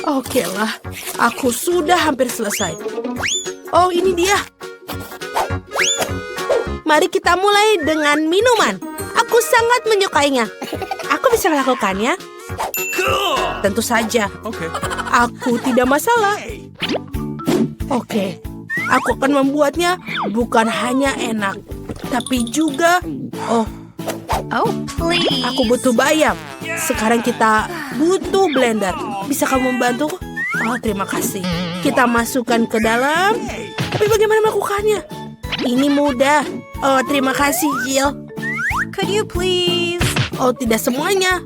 Oke lah, aku sudah hampir selesai. Oh, ini dia. Mari kita mulai dengan minuman. Aku sangat menyukainya. Aku bisa melakukannya? Tentu saja. Aku tidak masalah. Oke, aku akan membuatnya bukan hanya enak, tapi juga... Oh, please. Aku butuh bayam. Sekarang kita butuh blender. Bisa kamu membantu? Oh, terima kasih. Kita masukkan ke dalam. Tapi bagaimana melakukannya? Ini mudah. Oh, terima kasih, Jill. Could you please? Oh, tidak semuanya.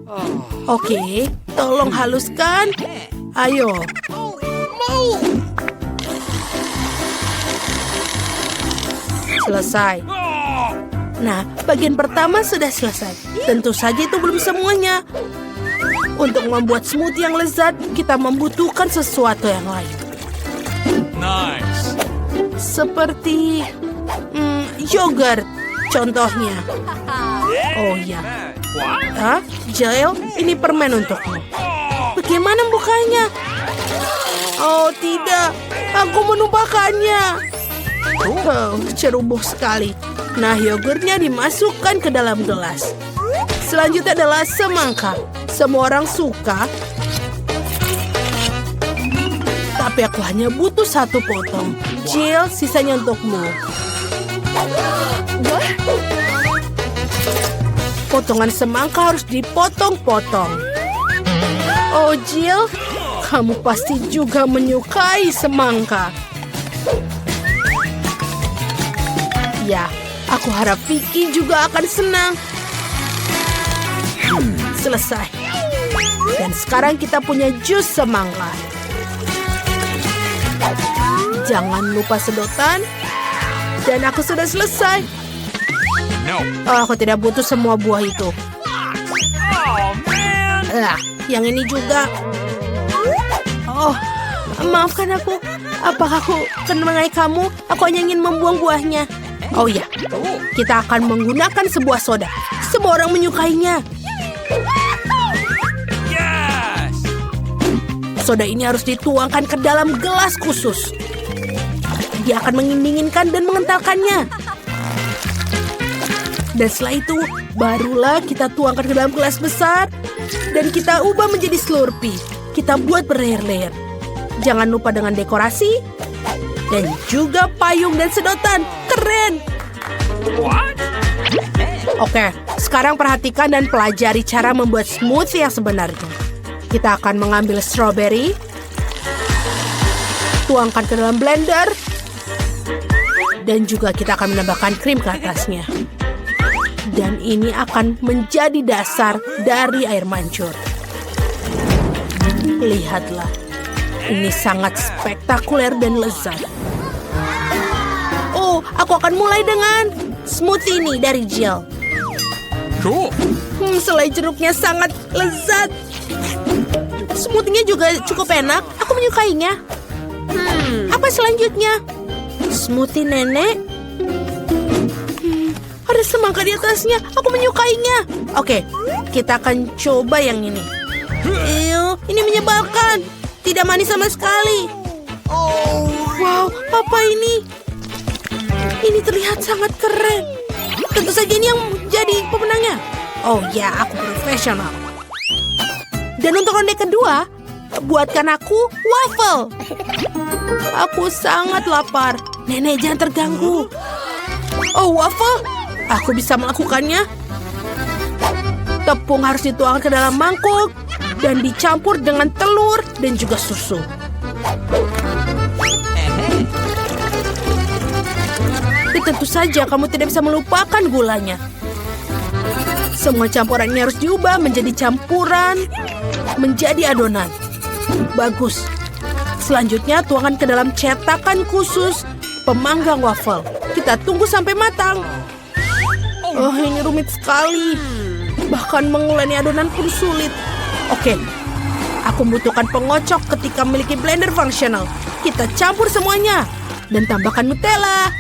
Oke, tolong haluskan. Ayo. Selesai. Nah, bagian pertama sudah selesai. Tentu saja itu belum semuanya. Untuk membuat smoothie yang lezat, kita membutuhkan sesuatu yang lain. Nice. Seperti yogurt, contohnya. Oh ya. Hah? Jill, ini permen untukmu. Bagaimana bukanya? Oh tidak, aku menumpahkannya. Oh, ceroboh sekali. Nah, yogurtnya dimasukkan ke dalam gelas. Selanjutnya adalah semangka. Semua orang suka. Tapi aku hanya butuh 1 potong. Jill, sisanya untukmu. Potongan semangka harus dipotong-potong. Oh, Jill, kamu pasti juga menyukai semangka. Ya, aku harap Vicky juga akan senang. Selesai. Dan sekarang kita punya jus semangka. Jangan lupa sedotan. Dan aku sudah selesai. Oh, aku tidak butuh semua buah itu. Yang ini juga. Oh, maafkan aku. Apakah aku mengenai kamu? Aku hanya ingin membuang buahnya. Oh ya, kita akan menggunakan sebuah soda. Semua orang menyukainya. Soda ini harus dituangkan ke dalam gelas khusus. Dia akan mendinginkan dan mengentalkannya. Dan setelah itu, barulah kita tuangkan ke dalam gelas besar. Dan kita ubah menjadi Slurpee. Kita buat berlayer-layer. Jangan lupa dengan dekorasi. Dan juga payung dan sedotan. Keren! Oke, sekarang perhatikan dan pelajari cara membuat smoothie yang sebenarnya. Kita akan mengambil strawberry. Tuangkan ke dalam blender. Dan juga kita akan menambahkan krim ke atasnya. Dan ini akan menjadi dasar dari air mancur. Lihatlah. Ini sangat spektakuler dan lezat. Oh, aku akan mulai dengan smoothie ini dari Jill. Cool. Selai jeruknya sangat lezat. Smoothie-nya juga cukup enak. Aku menyukainya. Apa selanjutnya? Smoothie nenek. Ada semangka di atasnya. Aku menyukainya. Oke, kita akan coba yang ini. Ini menyebalkan. Tidak manis sama sekali. Wow, apa ini? Ini terlihat sangat keren. Tentu saja ini yang jadi pemenangnya. Oh ya, aku profesional. Dan untuk ronde kedua, buatkan aku waffle. Aku sangat lapar. Nenek, jangan terganggu. Oh, waffle? Aku bisa melakukannya. Tepung harus dituangkan ke dalam mangkuk dan dicampur dengan telur dan juga susu. Dan tentu saja kamu tidak bisa melupakan gulanya. Semua campuran ini harus diubah menjadi campuran, menjadi adonan. Bagus. Selanjutnya tuangkan ke dalam cetakan khusus pemanggang waffle. Kita tunggu sampai matang. Oh, ini rumit sekali. Bahkan menguleni adonan pun sulit. Oke, aku membutuhkan pengocok ketika memiliki blender fungsional. Kita campur semuanya dan tambahkan Nutella.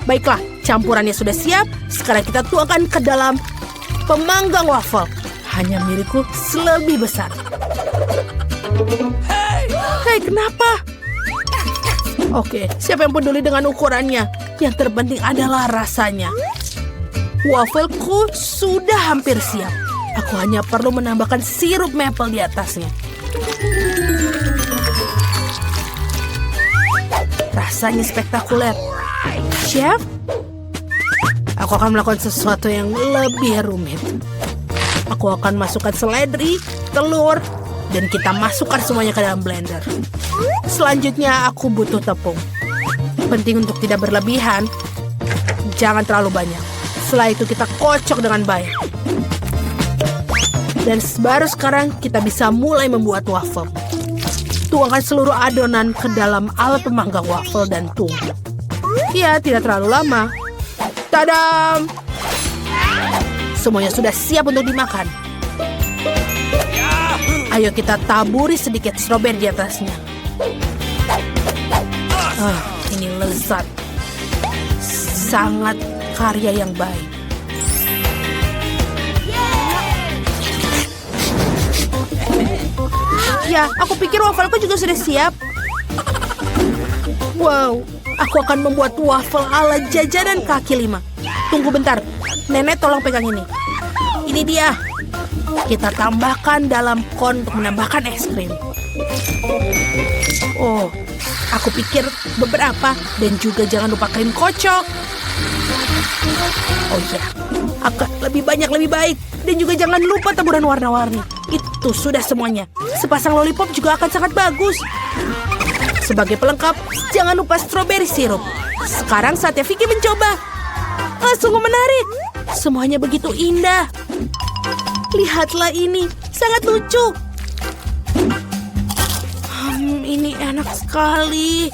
Baiklah, campurannya sudah siap. Sekarang kita tuangkan ke dalam pemanggang waffle. Hanya milikku lebih besar. Hei, kenapa? Oke, siapa yang peduli dengan ukurannya? Yang terpenting adalah rasanya. Wafelku sudah hampir siap. Aku hanya perlu menambahkan sirup maple di atasnya. Rasanya spektakuler. Chef, aku akan melakukan sesuatu yang lebih rumit. Aku akan masukkan seledri, telur, dan kita masukkan semuanya ke dalam blender. Selanjutnya aku butuh tepung. Penting untuk tidak berlebihan. Jangan terlalu banyak. Setelah itu kita kocok dengan baik. Dan baru sekarang kita bisa mulai membuat waffle. Tuangkan seluruh adonan ke dalam alat pemanggang waffle dan tunggu. Ya, tidak terlalu lama. Tadam! Semuanya sudah siap untuk dimakan. Ayo kita taburi sedikit stroberi di atasnya. Ini lezat. Sangat karya yang baik. Ya, aku pikir wafelku juga sudah siap. Wow, aku akan membuat waffle ala jajanan kaki lima. Tunggu bentar, nenek tolong pegang ini. Ini dia. Kita tambahkan dalam kon untuk menambahkan es krim. Oh, aku pikir beberapa dan juga jangan lupa krim kocok. Oh ya, agak lebih banyak lebih baik. Dan juga jangan lupa taburan warna-warni. Itu sudah semuanya. Sepasang lollipop juga akan sangat bagus. Sebagai pelengkap, jangan lupa strawberry sirup. Sekarang saatnya Vicky mencoba. Sungguh menarik. Semuanya begitu indah. Lihatlah ini, sangat lucu. Ini enak sekali.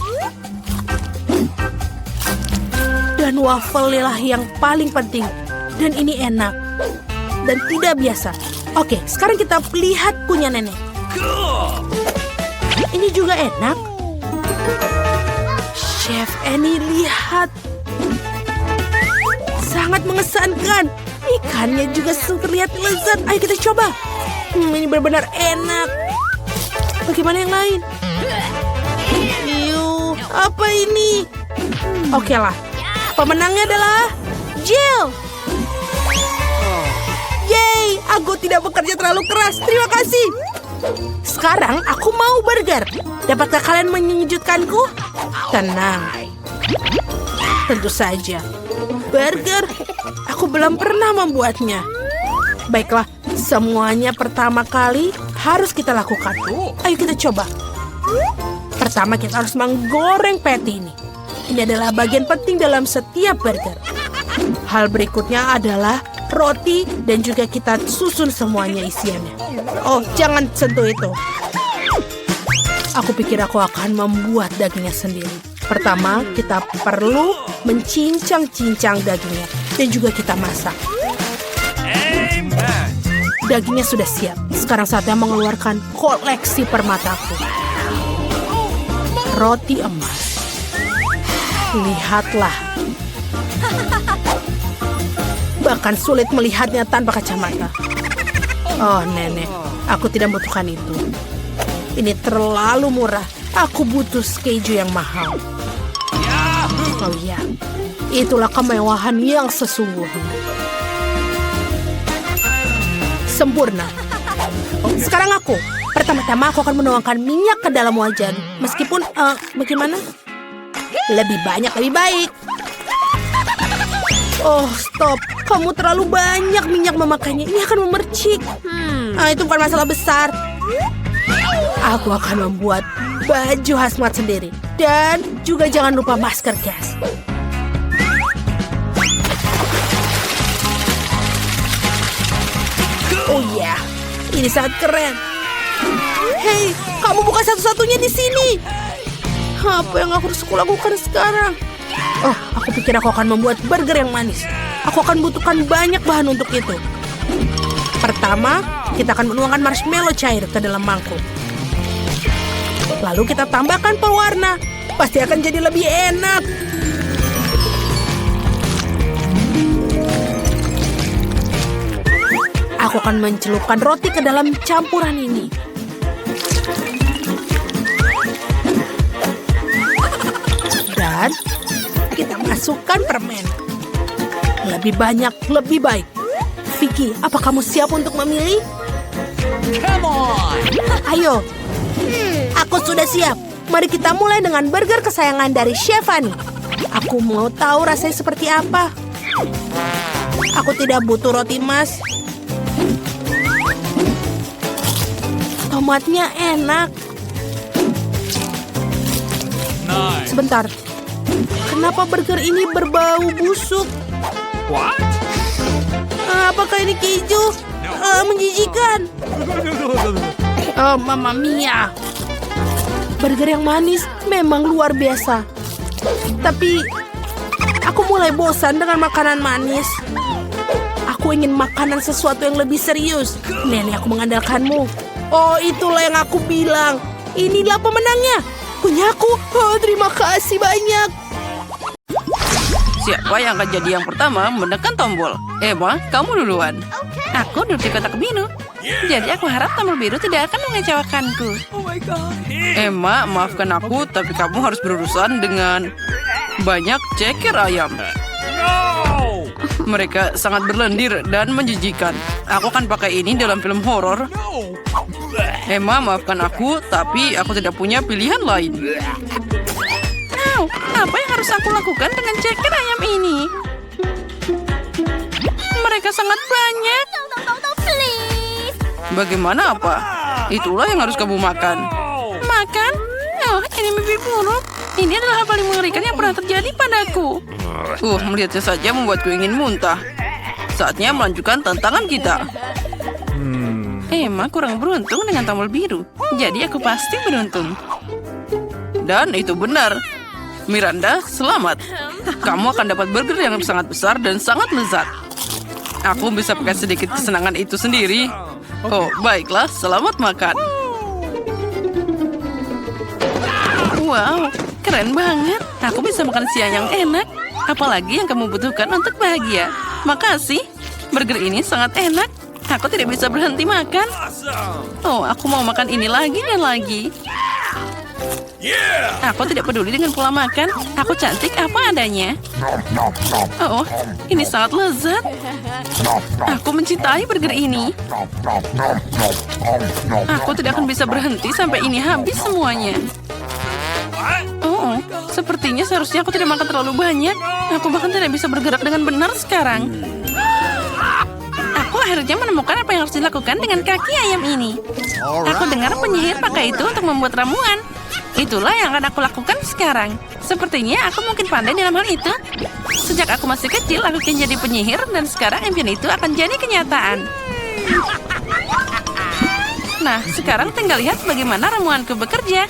Dan waffle lah yang paling penting. Dan ini enak. Dan tidak biasa. Oke, sekarang kita lihat punya nenek. Ini juga enak. Chef Annie, lihat. Sangat mengesankan. Ikannya juga terlihat lezat. Ayo kita coba. Ini benar-benar enak. Bagaimana yang lain? Apa ini? Oke lah. Pemenangnya adalah Jill. Yeay, aku tidak bekerja terlalu keras. Terima kasih. Sekarang aku mau burger. Dapatkah kalian menyejutkanku? Tenang. Tentu saja. Burger? Aku belum pernah membuatnya. Baiklah, semuanya pertama kali harus kita lakukan. Ayo kita coba. Pertama kita harus menggoreng patty ini. Ini adalah bagian penting dalam setiap burger. Hal berikutnya adalah roti dan juga kita susun semuanya isiannya. Oh, jangan sentuh itu. Aku pikir aku akan membuat dagingnya sendiri. Pertama, kita perlu mencincang-cincang dagingnya dan juga kita masak. Dagingnya sudah siap. Sekarang saatnya mengeluarkan koleksi permataku. Roti emas. Lihatlah. Bahkan sulit melihatnya tanpa kacamata. Oh, nenek, aku tidak membutuhkan itu. Ini terlalu murah. Aku butuh keju yang mahal. Oh ya, itulah kemewahan yang sesungguhnya. Sempurna. Sekarang aku. Pertama-tama aku akan menuangkan minyak ke dalam wajan. Meskipun, bagaimana? Lebih banyak, lebih baik. Oh, stop. Kamu terlalu banyak minyak memakainya. Ini akan memercik. Itu bukan masalah besar. Aku akan membuat baju hazmat sendiri. Dan juga jangan lupa masker gas. Oh ya, ini sangat keren. Hei, kamu bukan satu-satunya di sini. Apa yang aku harus lakukan sekarang? Oh, aku pikir aku akan membuat burger yang manis. Aku akan butuhkan banyak bahan untuk itu. Pertama, kita akan menuangkan marshmallow cair ke dalam mangkuk. Lalu kita tambahkan pewarna. Pasti akan jadi lebih enak. Aku akan mencelupkan roti ke dalam campuran ini. Dan kita masukkan permen. Lebih banyak, lebih baik. Vicky, apa kamu siap untuk memilih? Come on. Ayo. Aku sudah siap. Mari kita mulai dengan burger kesayangan dari Chef Fanny. Aku mau tahu rasanya seperti apa. Aku tidak butuh roti emas. Tomatnya enak. Nice. Sebentar. Kenapa burger ini berbau busuk? What? Apakah ini keju? Menjijikan. Oh, Mamma Mia. Burger yang manis memang luar biasa. Tapi aku mulai bosan dengan makanan manis. Aku ingin makanan sesuatu yang lebih serius. Nenek, aku mengandalkanmu. Oh, itulah yang aku bilang. Inilah pemenangnya. Punyaku. Oh, terima kasih banyak. Siapa yang akan jadi yang pertama menekan tombol? Emma, kamu duluan. Aku duduk di kotak biru. Jadi aku harap tombol biru tidak akan mengecewakanku. Emma, maafkan aku, tapi kamu harus berurusan dengan banyak ceker ayam. No. Mereka sangat berlendir dan menjijikan. Aku akan pakai ini dalam film horor. No. Emma, maafkan aku, tapi aku tidak punya pilihan lain. Au, apa yang harus aku lakukan dengan ceker ayam ini? Mereka sangat banyak. Bagaimana apa? Itulah yang harus kamu makan. Makan? Oh, ini mimpi buruk. Ini adalah hal paling mengerikan yang pernah terjadi padaku. Melihatnya saja membuatku ingin muntah. Saatnya melanjutkan tantangan kita. Emma kurang beruntung dengan tombol biru. Jadi aku pasti beruntung. Dan itu benar. Miranda, selamat. Kamu akan dapat burger yang sangat besar dan sangat lezat. Aku bisa pakai sedikit kesenangan itu sendiri. Oh, baiklah, selamat makan. Wow, keren banget. Aku bisa makan siang yang enak. Apalagi yang kamu butuhkan untuk bahagia. Makasih, burger ini sangat enak. Aku tidak bisa berhenti makan. Oh, aku mau makan ini lagi dan lagi. Aku tidak peduli dengan pola makan. Aku cantik apa adanya. Oh, ini sangat lezat. Aku mencintai burger ini. Aku tidak akan bisa berhenti sampai ini habis semuanya. Oh, sepertinya seharusnya aku tidak makan terlalu banyak. Aku bahkan tidak bisa bergerak dengan benar sekarang. Aku akhirnya menemukan apa yang harus dilakukan dengan kaki ayam ini. Aku dengar penyihir pakai itu untuk membuat ramuan. Itulah yang akan aku lakukan sekarang. Sepertinya aku mungkin pandai dalam hal itu. Sejak aku masih kecil, aku ingin jadi penyihir, dan sekarang impian itu akan jadi kenyataan. Nah, sekarang tinggal lihat bagaimana ramuanku bekerja.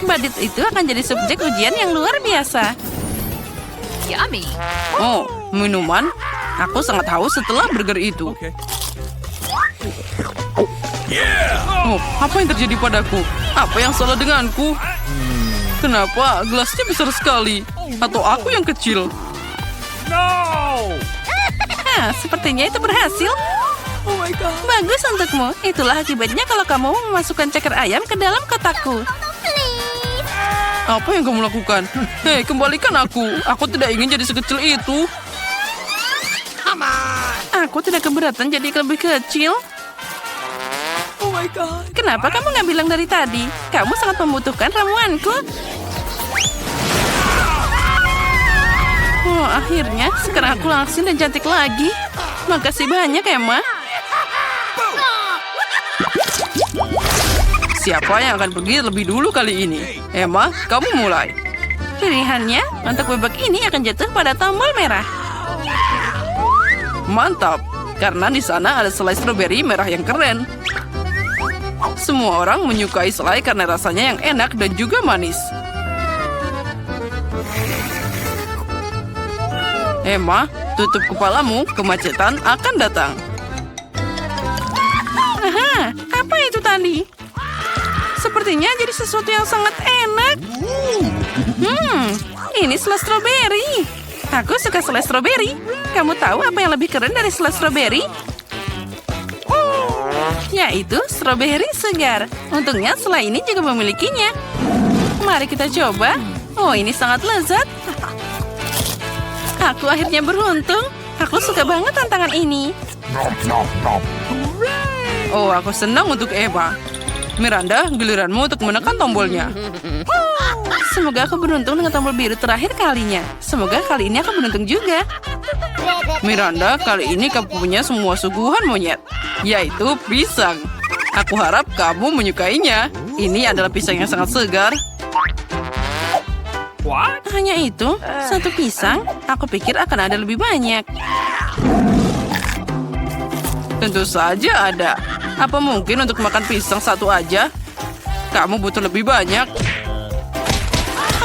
Badut itu akan jadi subjek ujian yang luar biasa. Yummy. Oh, minuman? Aku sangat haus setelah burger itu. Okay. Oh, apa yang terjadi padaku? Apa yang salah denganku? Kenapa gelasnya besar sekali? Atau aku yang kecil? No. Sepertinya itu berhasil. Oh my god. Bagus untukmu. Itulah akibatnya kalau kamu memasukkan ceker ayam ke dalam kotakku. Apa yang kamu lakukan? Hei, kembalikan aku. Aku tidak ingin jadi sekecil itu. Aku tidak keberatan jadi lebih kecil. Oh my god. Kenapa kamu nggak bilang dari tadi? Kamu sangat membutuhkan ramuanku. Oh, akhirnya sekarang aku langsing dan cantik lagi. Makasih banyak, Emma. Siapa yang akan pergi lebih dulu kali ini? Emma, kamu mulai. Pilihannya untuk bebek ini akan jatuh pada tombol merah. Mantap, karena di sana ada selai stroberi merah yang keren. Semua orang menyukai selai karena rasanya yang enak dan juga manis. Emma, tutup kepalamu, kemacetan akan datang. Aha, apa itu tadi? Sepertinya jadi sesuatu yang sangat enak. Ini selai stroberi. Aku suka selai stroberi. Kamu tahu apa yang lebih keren dari selai stroberi? Yaitu stroberi segar. Untungnya selai ini juga memilikinya. Mari kita coba. Oh, ini sangat lezat. Aku akhirnya beruntung. Aku suka banget tantangan ini. Oh, aku senang untuk Emma. Miranda, giliranmu untuk menekan tombolnya. Semoga aku beruntung dengan tombol biru terakhir kalinya. Semoga kali ini aku beruntung juga. Miranda, kali ini kamu punya semua suguhan monyet, yaitu pisang. Aku harap kamu menyukainya. Ini adalah pisang yang sangat segar. What? Hanya itu, satu pisang. Aku pikir akan ada lebih banyak. Tentu saja ada. Apa mungkin untuk makan pisang satu aja? Kamu butuh lebih banyak.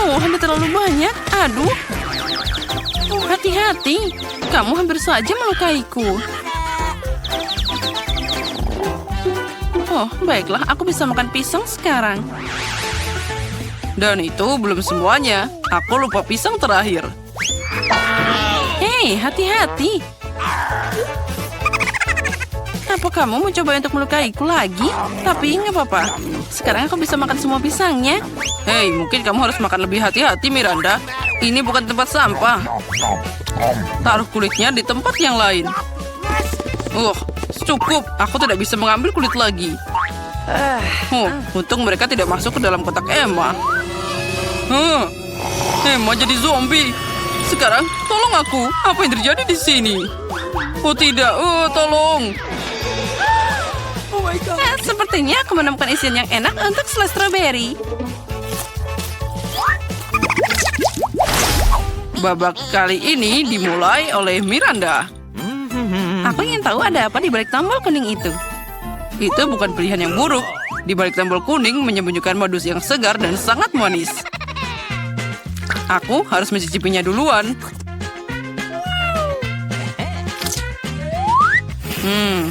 Oh, ada terlalu banyak. Aduh. Hati-hati. Kamu hampir saja melukaiku. Oh, baiklah. Aku bisa makan pisang sekarang. Dan itu belum semuanya. Aku lupa pisang terakhir. Hei, hati-hati. Apa kamu mau coba untuk melukaiku lagi? Tapi nggak apa-apa. Sekarang aku bisa makan semua pisangnya. Hei, mungkin kamu harus makan lebih hati-hati, Miranda. Ini bukan tempat sampah. Taruh kulitnya di tempat yang lain. Cukup. Aku tidak bisa mengambil kulit lagi. Untung mereka tidak masuk ke dalam kotak Emma. Emma jadi zombie. Sekarang, tolong aku. Apa yang terjadi di sini? Oh tidak, tolong. Oh my God. Sepertinya aku menemukan isian yang enak untuk selai strawberry. Babak kali ini dimulai oleh Miranda. Aku ingin tahu ada apa di balik tombol kuning itu. Itu bukan pilihan yang buruk. Di balik tombol kuning menyembunyikan modus yang segar dan sangat manis. Aku harus mencicipinya duluan.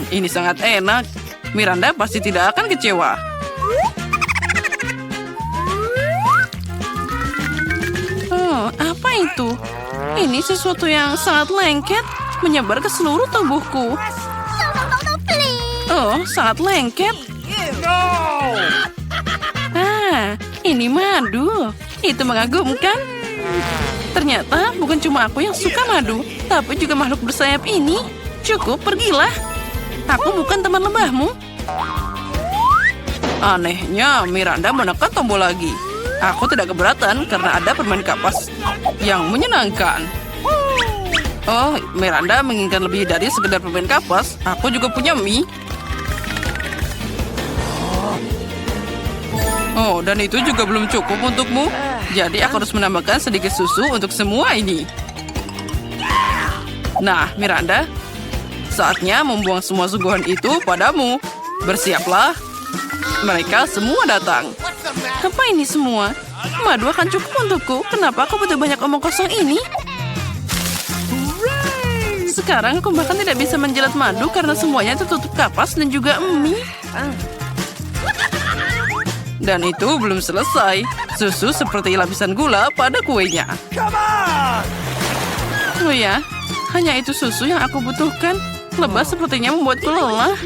Ini sangat enak. Miranda pasti tidak akan kecewa. Oh, apa itu? Ini sesuatu yang sangat lengket, menyebar ke seluruh tubuhku. Oh, sangat lengket. No! Ini madu. Itu mengagumkan. Ternyata bukan cuma aku yang suka madu, tapi juga makhluk bersayap ini. Cukup, pergilah. Aku bukan teman lebahmu. Anehnya, Miranda menekan tombol lagi. Aku tidak keberatan karena ada permain kapas yang menyenangkan. Oh, Miranda menginginkan lebih dari sekedar permain kapas. Aku juga punya mie. Oh, dan itu juga belum cukup untukmu. Jadi aku harus menambahkan sedikit susu untuk semua ini. Nah, Miranda, saatnya membuang semua suguhan itu padamu. Bersiaplah. Mereka semua datang. Apa ini semua? Madu akan cukup untukku. Kenapa aku butuh banyak omong kosong ini? Sekarang aku bahkan tidak bisa menjilat madu karena semuanya tertutup kapas dan juga mie. Dan itu belum selesai. Susu seperti lapisan gula pada kuenya. Come on! Oh ya, hanya itu susu yang aku butuhkan. Lebah sepertinya membuatku lelah.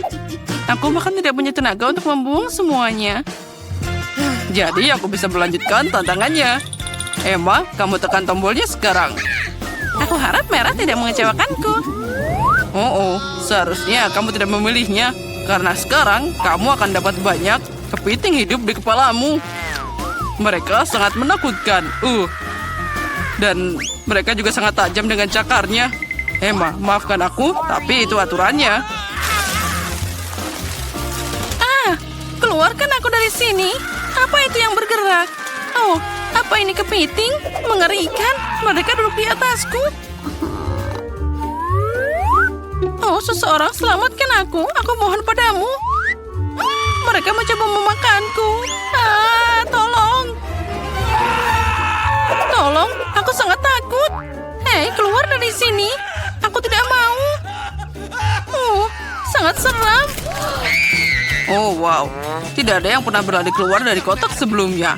Aku bahkan tidak punya tenaga untuk membuang semuanya. Jadi aku bisa melanjutkan tantangannya. Emma, kamu tekan tombolnya sekarang. Aku harap merah tidak mengecewakanku. Oh, seharusnya kamu tidak memilihnya. Karena sekarang kamu akan dapat banyak kepiting hidup di kepalamu. Mereka sangat menakutkan. Dan mereka juga sangat tajam dengan cakarnya. Emma, maafkan aku, tapi itu aturannya. Keluarkan aku dari sini. Apa itu yang bergerak? Oh, apa ini kepiting? Mengerikan. Mereka duduk di atasku. Oh, seseorang selamatkan aku. Aku mohon padamu. Mereka mencoba memakanku. Tolong. Tolong, aku sangat takut. Hei, keluar dari sini. Aku tidak mau. Sangat seram. Oh, wow. Tidak ada yang pernah berlari keluar dari kotak sebelumnya.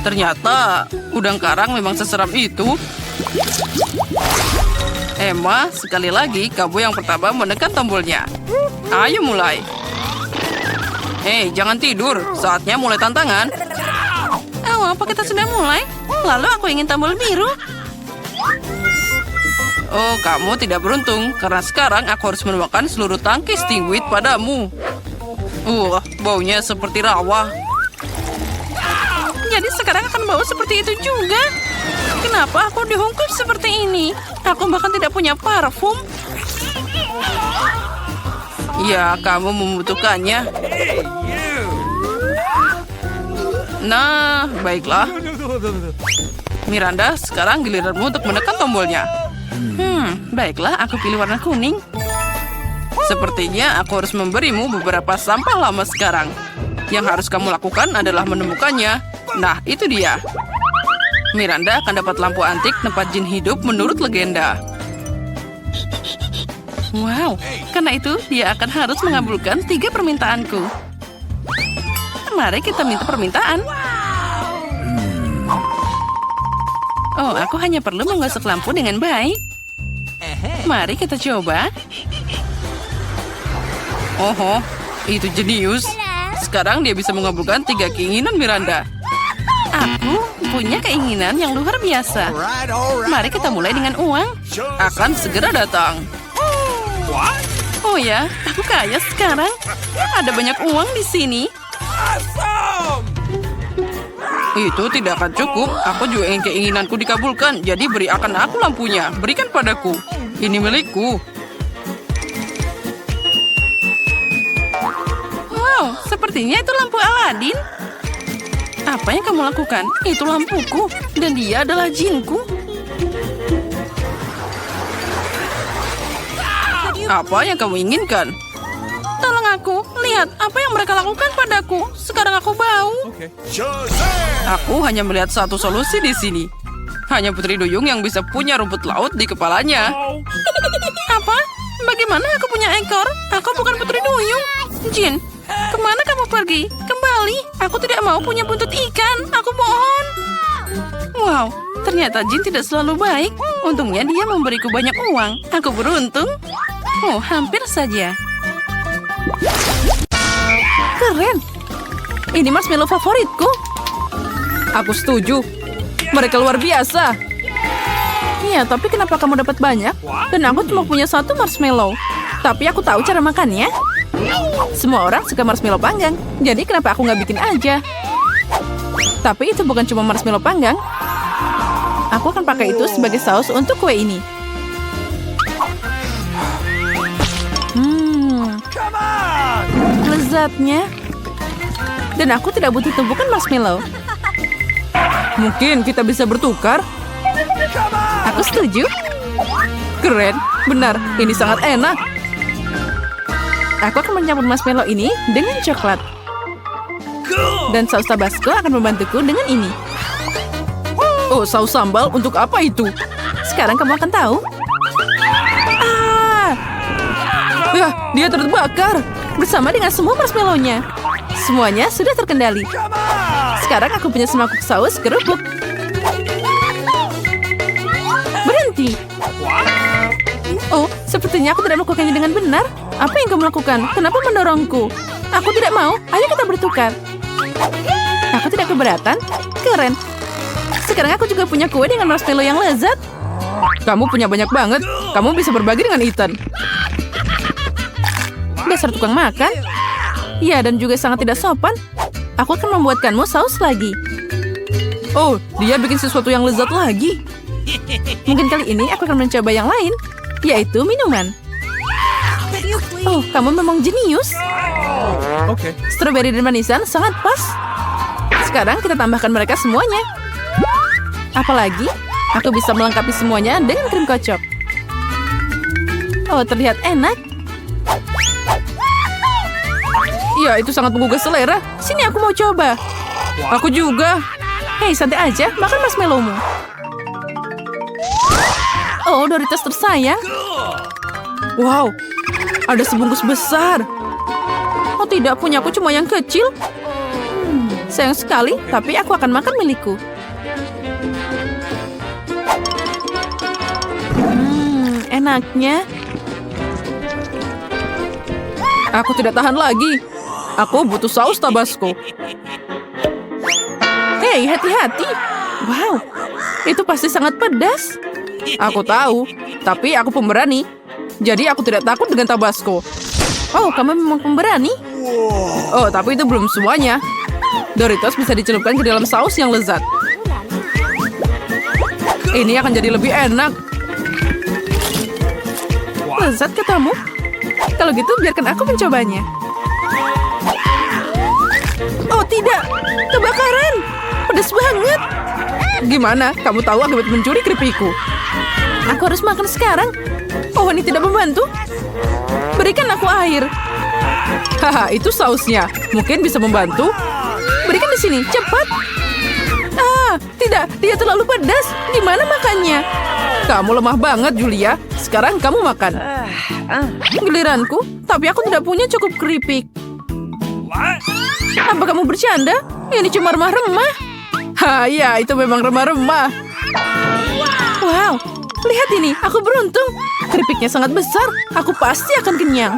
Ternyata udang karang memang seseram itu. Emma, sekali lagi kamu yang pertama menekan tombolnya. Ayo mulai. Hei, jangan tidur. Saatnya mulai tantangan. Oh, apa kita sudah mulai? Lalu aku ingin tombol biru. Oh, kamu tidak beruntung. Karena sekarang aku harus menuangkan seluruh tangki stingwit padamu. Baunya seperti rawa. Jadi sekarang akan bau seperti itu juga. Kenapa aku dihungkap seperti ini? Aku bahkan tidak punya parfum. Ya, kamu membutuhkannya. Hey, you! Nah, baiklah. Miranda, sekarang giliranmu untuk menekan tombolnya. Baiklah, aku pilih warna kuning. Sepertinya aku harus memberimu beberapa sampah lama sekarang. Yang harus kamu lakukan adalah menemukannya. Nah, itu dia. Miranda akan dapat lampu antik tempat jin hidup menurut legenda. Wow, karena itu dia akan harus mengabulkan 3 permintaanku. Mari kita minta permintaan. Oh, aku hanya perlu menggosok lampu dengan baik. Mari kita coba. Oh, itu jenius. Sekarang dia bisa mengabulkan 3 keinginan Miranda. Aku punya keinginan yang luar biasa. Mari kita mulai dengan uang. Akan segera datang. What? Oh ya, aku kaya sekarang. Ada banyak uang di sini. Awesome! Itu tidak akan cukup. Aku juga ingin keinginanku dikabulkan. Jadi beri akan aku lampunya. Berikan padaku. Ini milikku. Wow, sepertinya itu lampu Aladin. Apa yang kamu lakukan? Itu lampuku. Dan dia adalah jinku. Apa yang kamu inginkan? Tolong aku. Lihat apa yang mereka lakukan padaku. Sekarang aku bau. Okay. Shazam! Aku hanya melihat satu solusi di sini. Hanya Putri Duyung yang bisa punya rumput laut di kepalanya. Oh. Apa? Bagaimana aku punya ekor? Aku bukan Putri Duyung. Jin, kemana kamu pergi? Kembali. Aku tidak mau punya buntut ikan. Aku mohon. Wow, ternyata Jin tidak selalu baik. Untungnya dia memberiku banyak uang. Aku beruntung. Oh, hampir saja. Keren. Ini marshmallow favoritku. Aku setuju. Mereka luar biasa. Iya, tapi kenapa kamu dapat banyak? Dan aku cuma punya 1 marshmallow. Tapi aku tahu cara makannya. Semua orang suka marshmallow panggang. Jadi kenapa aku nggak bikin aja? Tapi itu bukan cuma marshmallow panggang. Aku akan pakai itu sebagai saus untuk kue ini. Come on! Lezatnya. Dan aku tidak butuh tumpukan marshmallow. Mungkin kita bisa bertukar. Come on! Aku setuju. Keren, benar. Ini sangat enak. Aku akan mencampur marshmallow ini dengan coklat. Cool! Dan saus Tabasco akan membantuku dengan ini. Oh, saus sambal untuk apa itu? Sekarang kamu akan tahu. Ya, dia terbakar. Bersama dengan semua marshmallow-nya. Semuanya sudah terkendali. Come on! Sekarang aku punya semangkuk saus kerupuk. Berhenti. Oh, sepertinya aku tidak melakukannya dengan benar. Apa yang kamu lakukan? Kenapa mendorongku? Aku tidak mau. Ayo kita bertukar. Aku tidak keberatan. Keren. Sekarang aku juga punya kue dengan marshmallow yang lezat. Kamu punya banyak banget. Kamu bisa berbagi dengan Ethan. Dasar tukang makan. Ya, dan juga sangat tidak sopan. Aku akan membuatkanmu saus lagi. Oh, dia bikin sesuatu yang lezat lagi. Mungkin kali ini aku akan mencoba yang lain, yaitu minuman. Oh, kamu memang jenius. Okay. Stroberi dan manisan sangat pas. Sekarang kita tambahkan mereka semuanya. Apalagi, aku bisa melengkapi semuanya dengan krim kocok. Oh, terlihat enak. Ya, itu sangat menggugah selera. Sini aku mau coba. Aku juga. Hei, santai aja. Makan marshmallow-mu. Oh, Doritos tersayang. Wow, ada sebungkus besar. Oh tidak, punyaku cuma yang kecil. Sayang sekali, tapi aku akan makan milikku. Enaknya. Aku tidak tahan lagi. Aku butuh saus Tabasco. Hei, hati-hati. Wow, itu pasti sangat pedas. Aku tahu, tapi aku pemberani. Jadi aku tidak takut dengan Tabasco. Oh, kamu memang pemberani? Oh, tapi itu belum semuanya. Doritos bisa dicelupkan ke dalam saus yang lezat. Ini akan jadi lebih enak. Lezat katamu? Kalau gitu biarkan aku mencobanya. Oh tidak, kebakaran. Pedas banget. Gimana? Kamu tahu akibat mencuri keripikku. Aku harus makan sekarang. Oh, ini tidak membantu. Berikan aku air. Haha, itu sausnya. Mungkin bisa membantu. Berikan di sini, cepat. Ah, tidak, dia terlalu pedas. Gimana makannya? Kamu lemah banget, Julia. Sekarang kamu makan. Giliranku, tapi aku tidak punya cukup keripik. What? Apa kamu bercanda? Ini cuma remah-remah. Ha, ya, itu memang remah-remah. Wow, lihat ini, aku beruntung. Keripiknya sangat besar. Aku pasti akan kenyang.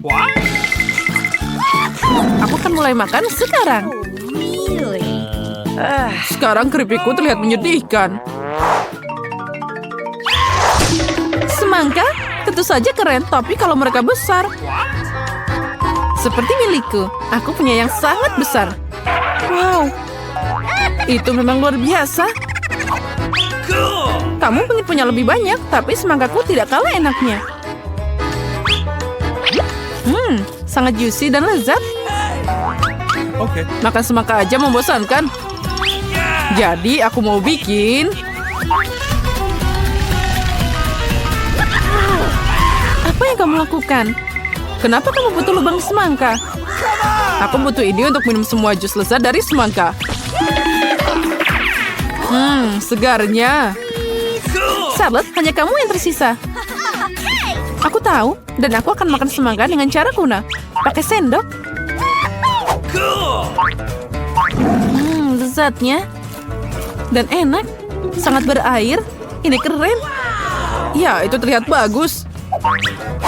What? Aku akan mulai makan sekarang. Sekarang keripikku terlihat menyedihkan. Semangka? Tentu saja keren, tapi kalau mereka besar. Seperti milikku, aku punya yang sangat besar. Wow, itu memang luar biasa. Cool. Kamu pengen punya lebih banyak, tapi semangkaku tidak kalah enaknya. Sangat juicy dan lezat. Okay. Makan semangka aja membosankan. Jadi aku mau bikin... Apa yang kamu lakukan? Kenapa kamu butuh lubang semangka? Aku butuh ini untuk minum semua jus lezat dari semangka. Segarnya. Charlotte, hanya kamu yang tersisa. Aku tahu, dan aku akan makan semangka dengan cara kuna. Pakai sendok. Cool. Lezatnya. Dan enak. Sangat berair. Ini keren. Ya, itu terlihat bagus.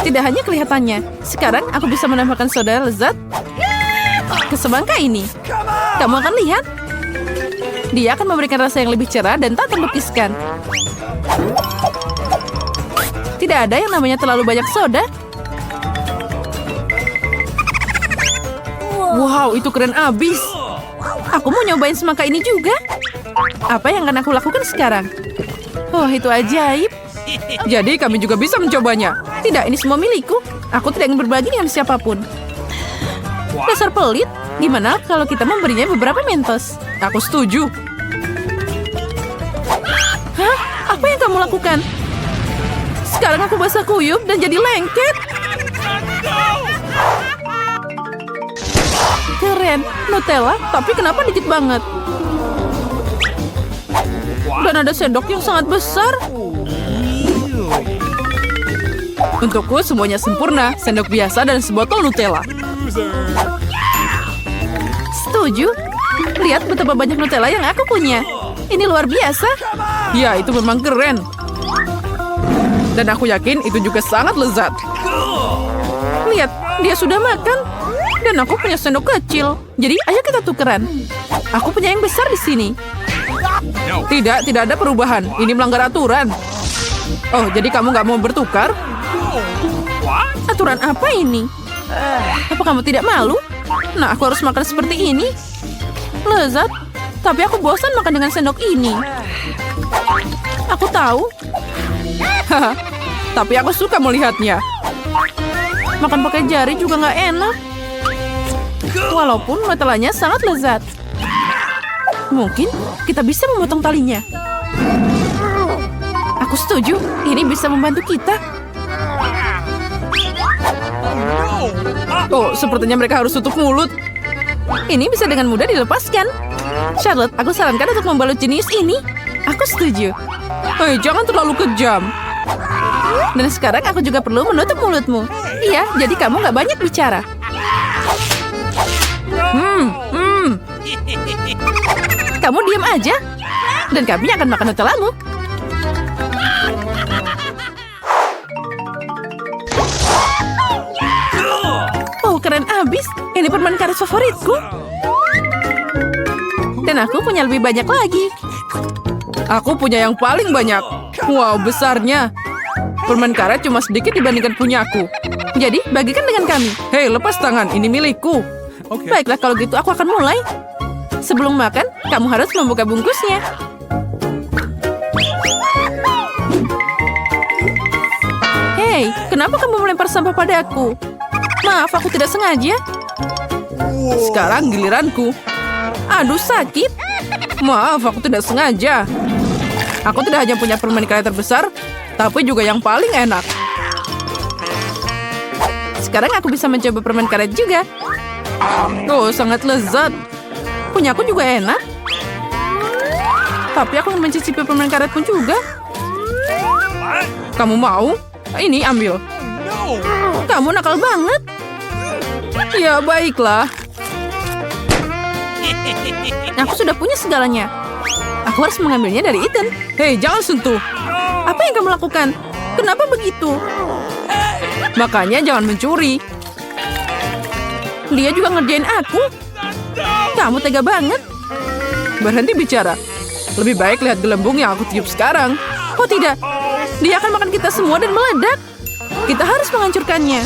Tidak hanya kelihatannya. Sekarang aku bisa menambahkan soda lezat ke semangka ini. Kamu akan lihat. Dia akan memberikan rasa yang lebih cerah dan tak terlukiskan. Tidak ada yang namanya terlalu banyak soda. Wow, itu keren abis. Aku mau nyobain semangka ini juga. Apa yang akan aku lakukan sekarang? Oh, itu ajaib. Jadi kami juga bisa mencobanya. Tidak, ini semua milikku. Aku tidak ingin berbagi dengan siapapun. Dasar pelit. Gimana kalau kita memberinya beberapa mentos? Aku setuju. Hah? Apa yang kamu lakukan? Sekarang aku basah kuyup dan jadi lengket. Keren. Nutella, tapi kenapa dikit banget? Dan ada sendok yang sangat besar. Untukku semuanya sempurna. Sendok biasa dan sebotol Nutella. Setuju. Lihat betapa banyak Nutella yang aku punya. Ini luar biasa. Ya, itu memang keren. Dan aku yakin itu juga sangat lezat. Lihat, dia sudah makan. Dan aku punya sendok kecil. Jadi, ayo kita tukeran. Aku punya yang besar di sini. Tidak ada perubahan. Ini melanggar aturan. Oh, jadi kamu nggak mau bertukar? Aturan apa ini? Apa kamu tidak malu? Nah, aku harus makan seperti ini. Lezat, tapi aku bosan makan dengan sendok ini. Aku tahu. Haha, tapi aku suka melihatnya. Makan pakai jari juga nggak enak. Walaupun Nutellanya sangat lezat. Mungkin kita bisa memotong talinya. Aku setuju, ini bisa membantu kita. Oh, sepertinya mereka harus tutup mulut. Ini bisa dengan mudah dilepaskan. Charlotte, aku sarankan untuk membalut jenis ini. Aku setuju. Hei, jangan terlalu kejam. Dan sekarang aku juga perlu menutup mulutmu. Iya, jadi kamu nggak banyak bicara. Kamu diam aja. Dan kami akan makan Nutellamu. Oh, keren abis. Ini permen karet favoritku. Dan aku punya lebih banyak lagi. Aku punya yang paling banyak. Wow, besarnya. Permen karet cuma sedikit dibandingkan punyaku. Jadi, bagikan dengan kami. Hei, lepas tangan. Ini milikku. Oke. Baiklah, kalau gitu aku akan mulai. Sebelum makan, kamu harus membuka bungkusnya. Hei, kenapa kamu melempar sampah padaku? Maaf, aku tidak sengaja. Sekarang giliranku. Aduh, sakit. Maaf, aku tidak sengaja. Aku tidak hanya punya permen karet terbesar, tapi juga yang paling enak. Sekarang aku bisa mencoba permen karet juga. Oh, sangat lezat. Punyaku juga enak. Tapi aku ingin mencicipi permen karet pun juga. What? Kamu mau? Ini ambil. No. Kamu nakal banget. Ya, baiklah. Aku sudah punya segalanya. Aku harus mengambilnya dari Ethan. Hei, jangan sentuh. Apa yang kamu lakukan? Kenapa begitu? Makanya jangan mencuri. Dia juga ngerjain aku. Kamu tega banget. Berhenti bicara. Lebih baik lihat gelembung yang aku tiup sekarang. Oh tidak, dia akan makan kita semua dan meledak. Kita harus menghancurkannya.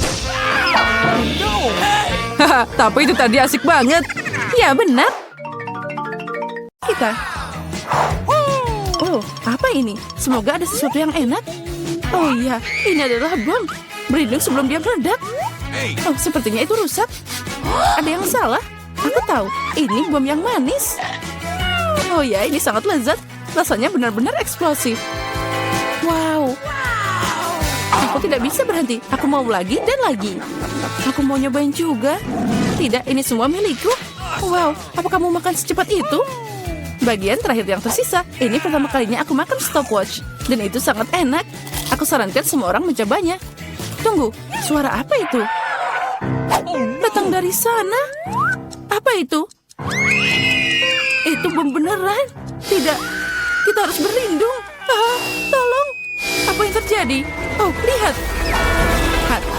Haha, tapi itu tadi asik banget. Ya benar. Kita. Oh, apa ini? Semoga ada sesuatu yang enak. Oh iya, ini adalah bom. Berlindung sebelum dia meledak. Oh, sepertinya itu rusak. Ada yang salah? Aku tahu, ini bom yang manis. Oh ya, ini sangat lezat. Rasanya benar-benar eksplosif. Wow. Aku tidak bisa berhenti. Aku mau lagi dan lagi. Aku mau nyobain juga. Tidak, ini semua milikku. Wow, apa kamu makan secepat itu? Bagian terakhir yang tersisa. Ini pertama kalinya aku makan stopwatch. Dan itu sangat enak. Aku sarankan semua orang mencobanya. Tunggu, suara apa itu? Datang dari sana. Apa itu? Itu bom beneran. Tidak, kita harus berlindung. Ah, tolong. Apa yang terjadi? Oh, lihat.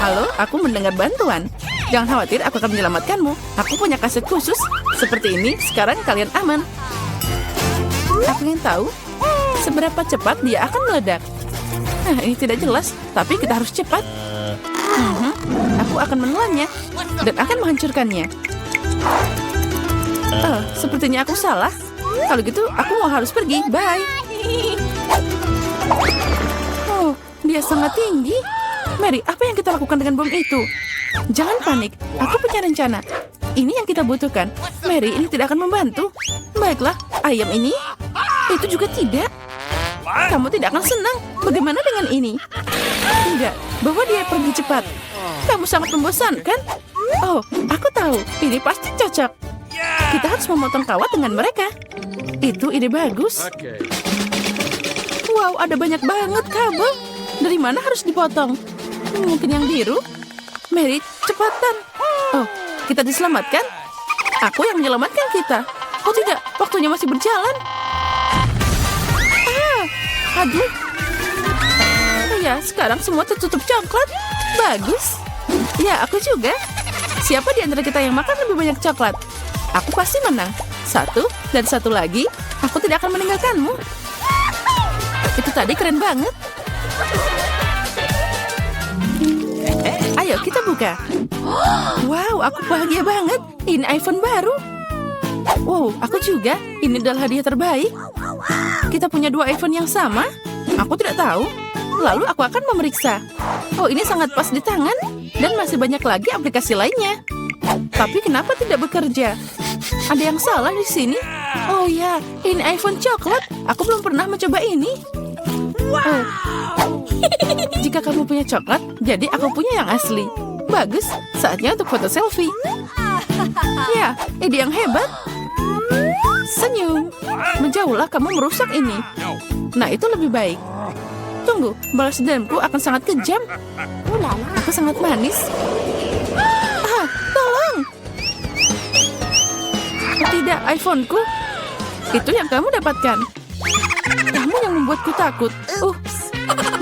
Halo, aku mendengar bantuan. Jangan khawatir, aku akan menyelamatkanmu. Aku punya kaset khusus. Seperti ini, sekarang kalian aman. Aku ingin tahu seberapa cepat dia akan meledak. Nah, ini tidak jelas, tapi kita harus cepat. Aku akan menelannya dan akan menghancurkannya. Oh, sepertinya aku salah. Kalau gitu, aku mau harus pergi. Bye. Oh, dia sangat tinggi. Mary, apa yang kita lakukan dengan bom itu? Jangan panik, aku punya rencana. Ini yang kita butuhkan. Mary, ini tidak akan membantu. Baiklah, ayam ini. Itu juga tidak. Kamu tidak akan senang. Bagaimana dengan ini? Tidak, bawa dia pergi cepat. Kamu sangat membosankan. Oh, aku tahu. Ini pasti cocok. Kita harus memotong kawat dengan mereka. Itu ide bagus. Wow, ada banyak banget kabel. Dari mana harus dipotong? Mungkin yang biru? Mary, cepatan. Oh, kita diselamatkan? Aku yang menyelamatkan kita. Oh tidak, waktunya masih berjalan. Aduh. Oh ya, sekarang semua tertutup coklat. Bagus. Ya, aku juga. Siapa di antara kita yang makan lebih banyak coklat? Aku pasti menang. Satu dan satu lagi. Aku tidak akan meninggalkanmu. Itu tadi keren banget. Ayo kita buka. Wow, aku bahagia banget. Ini iPhone baru. Wow, aku juga. Ini adalah hadiah terbaik. Kita punya 2 iPhone yang sama. Aku tidak tahu. Lalu aku akan memeriksa. Oh, ini sangat pas di tangan. Dan masih banyak lagi aplikasi lainnya. Tapi kenapa tidak bekerja? Ada yang salah di sini. Oh ya, ini iPhone coklat. Aku belum pernah mencoba ini. Oh. Jika kamu punya coklat, jadi aku punya yang asli. Bagus, saatnya untuk foto selfie. Ya, ide yang hebat. Senyum. Menjauhlah, kamu merusak ini. Nah, itu lebih baik. Tunggu, balas dendamku akan sangat kejam. Aku sangat manis. Ah, tolong. Tidak, iPhone-ku. Itu yang kamu dapatkan. Kamu yang membuatku takut.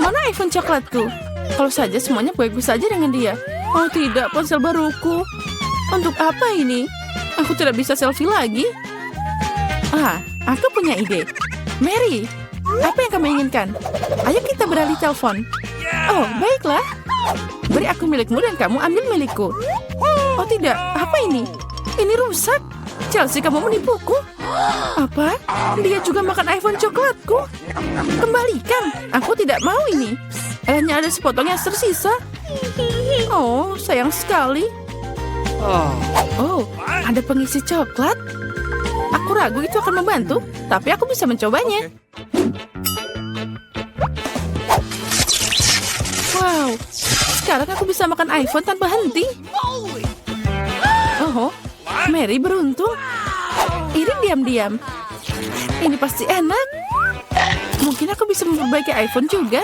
Mana iPhone coklatku? Kalau saja semuanya baik-baik saja dengan dia. Oh tidak, ponsel baruku. Untuk apa ini? Aku tidak bisa selfie lagi. Aku punya ide. Mary, apa yang kamu inginkan? Ayo kita beralih telepon. Oh, baiklah. Beri aku milikmu dan kamu ambil milikku. Oh tidak, apa ini? Ini rusak. Chelsea, kamu menipuku. Apa? Dia juga makan iPhone coklatku. Kembalikan. Aku tidak mau ini. Hanya ada sepotong yang tersisa. Oh, sayang sekali. Oh, ada pengisi coklat. Aku ragu itu akan membantu, tapi aku bisa mencobanya. Wow, sekarang aku bisa makan iPhone tanpa henti. Oh, Mary beruntung. Irin diam-diam. Ini pasti enak. Mungkin aku bisa memperbaiki iPhone juga.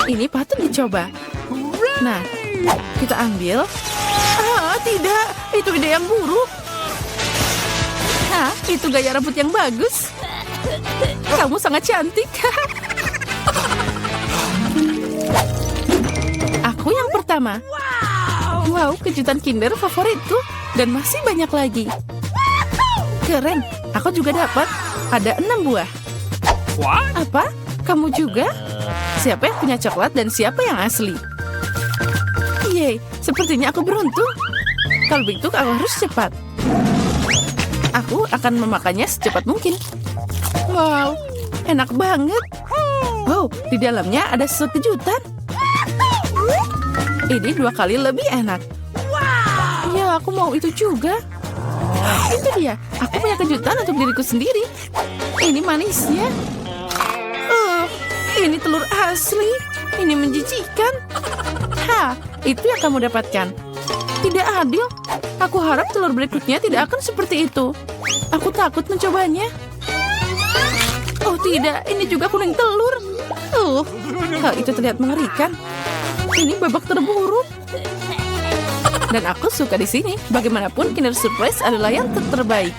Ini patut dicoba. Nah, kita ambil. Tidak. Itu ide yang buruk. Itu gaya rambut yang bagus. Kamu sangat cantik. Aku yang pertama. Wow, kejutan Kinder favoritku. Dan masih banyak lagi. Keren. Aku juga dapat. Ada 6 buah. Apa? Kamu juga? Siapa yang punya coklat dan siapa yang asli? Yeay, sepertinya aku beruntung. Kalau begitu aku harus cepat. Aku akan memakannya secepat mungkin. Wow, enak banget. Oh, di dalamnya ada sesuatu kejutan. Ini 2 kali lebih enak. Ya, aku mau itu juga. Itu dia, aku punya kejutan untuk diriku sendiri. Ini manisnya. Ini telur asli. Ini menjijikan. Itu yang kamu dapatkan. Tidak adil. Aku harap telur berikutnya tidak akan seperti itu. Aku takut mencobanya. Oh tidak, ini juga kuning telur. Hal itu terlihat mengerikan. Ini babak terburuk. Dan aku suka di sini. Bagaimanapun Kinder Surprise adalah yang terbaik.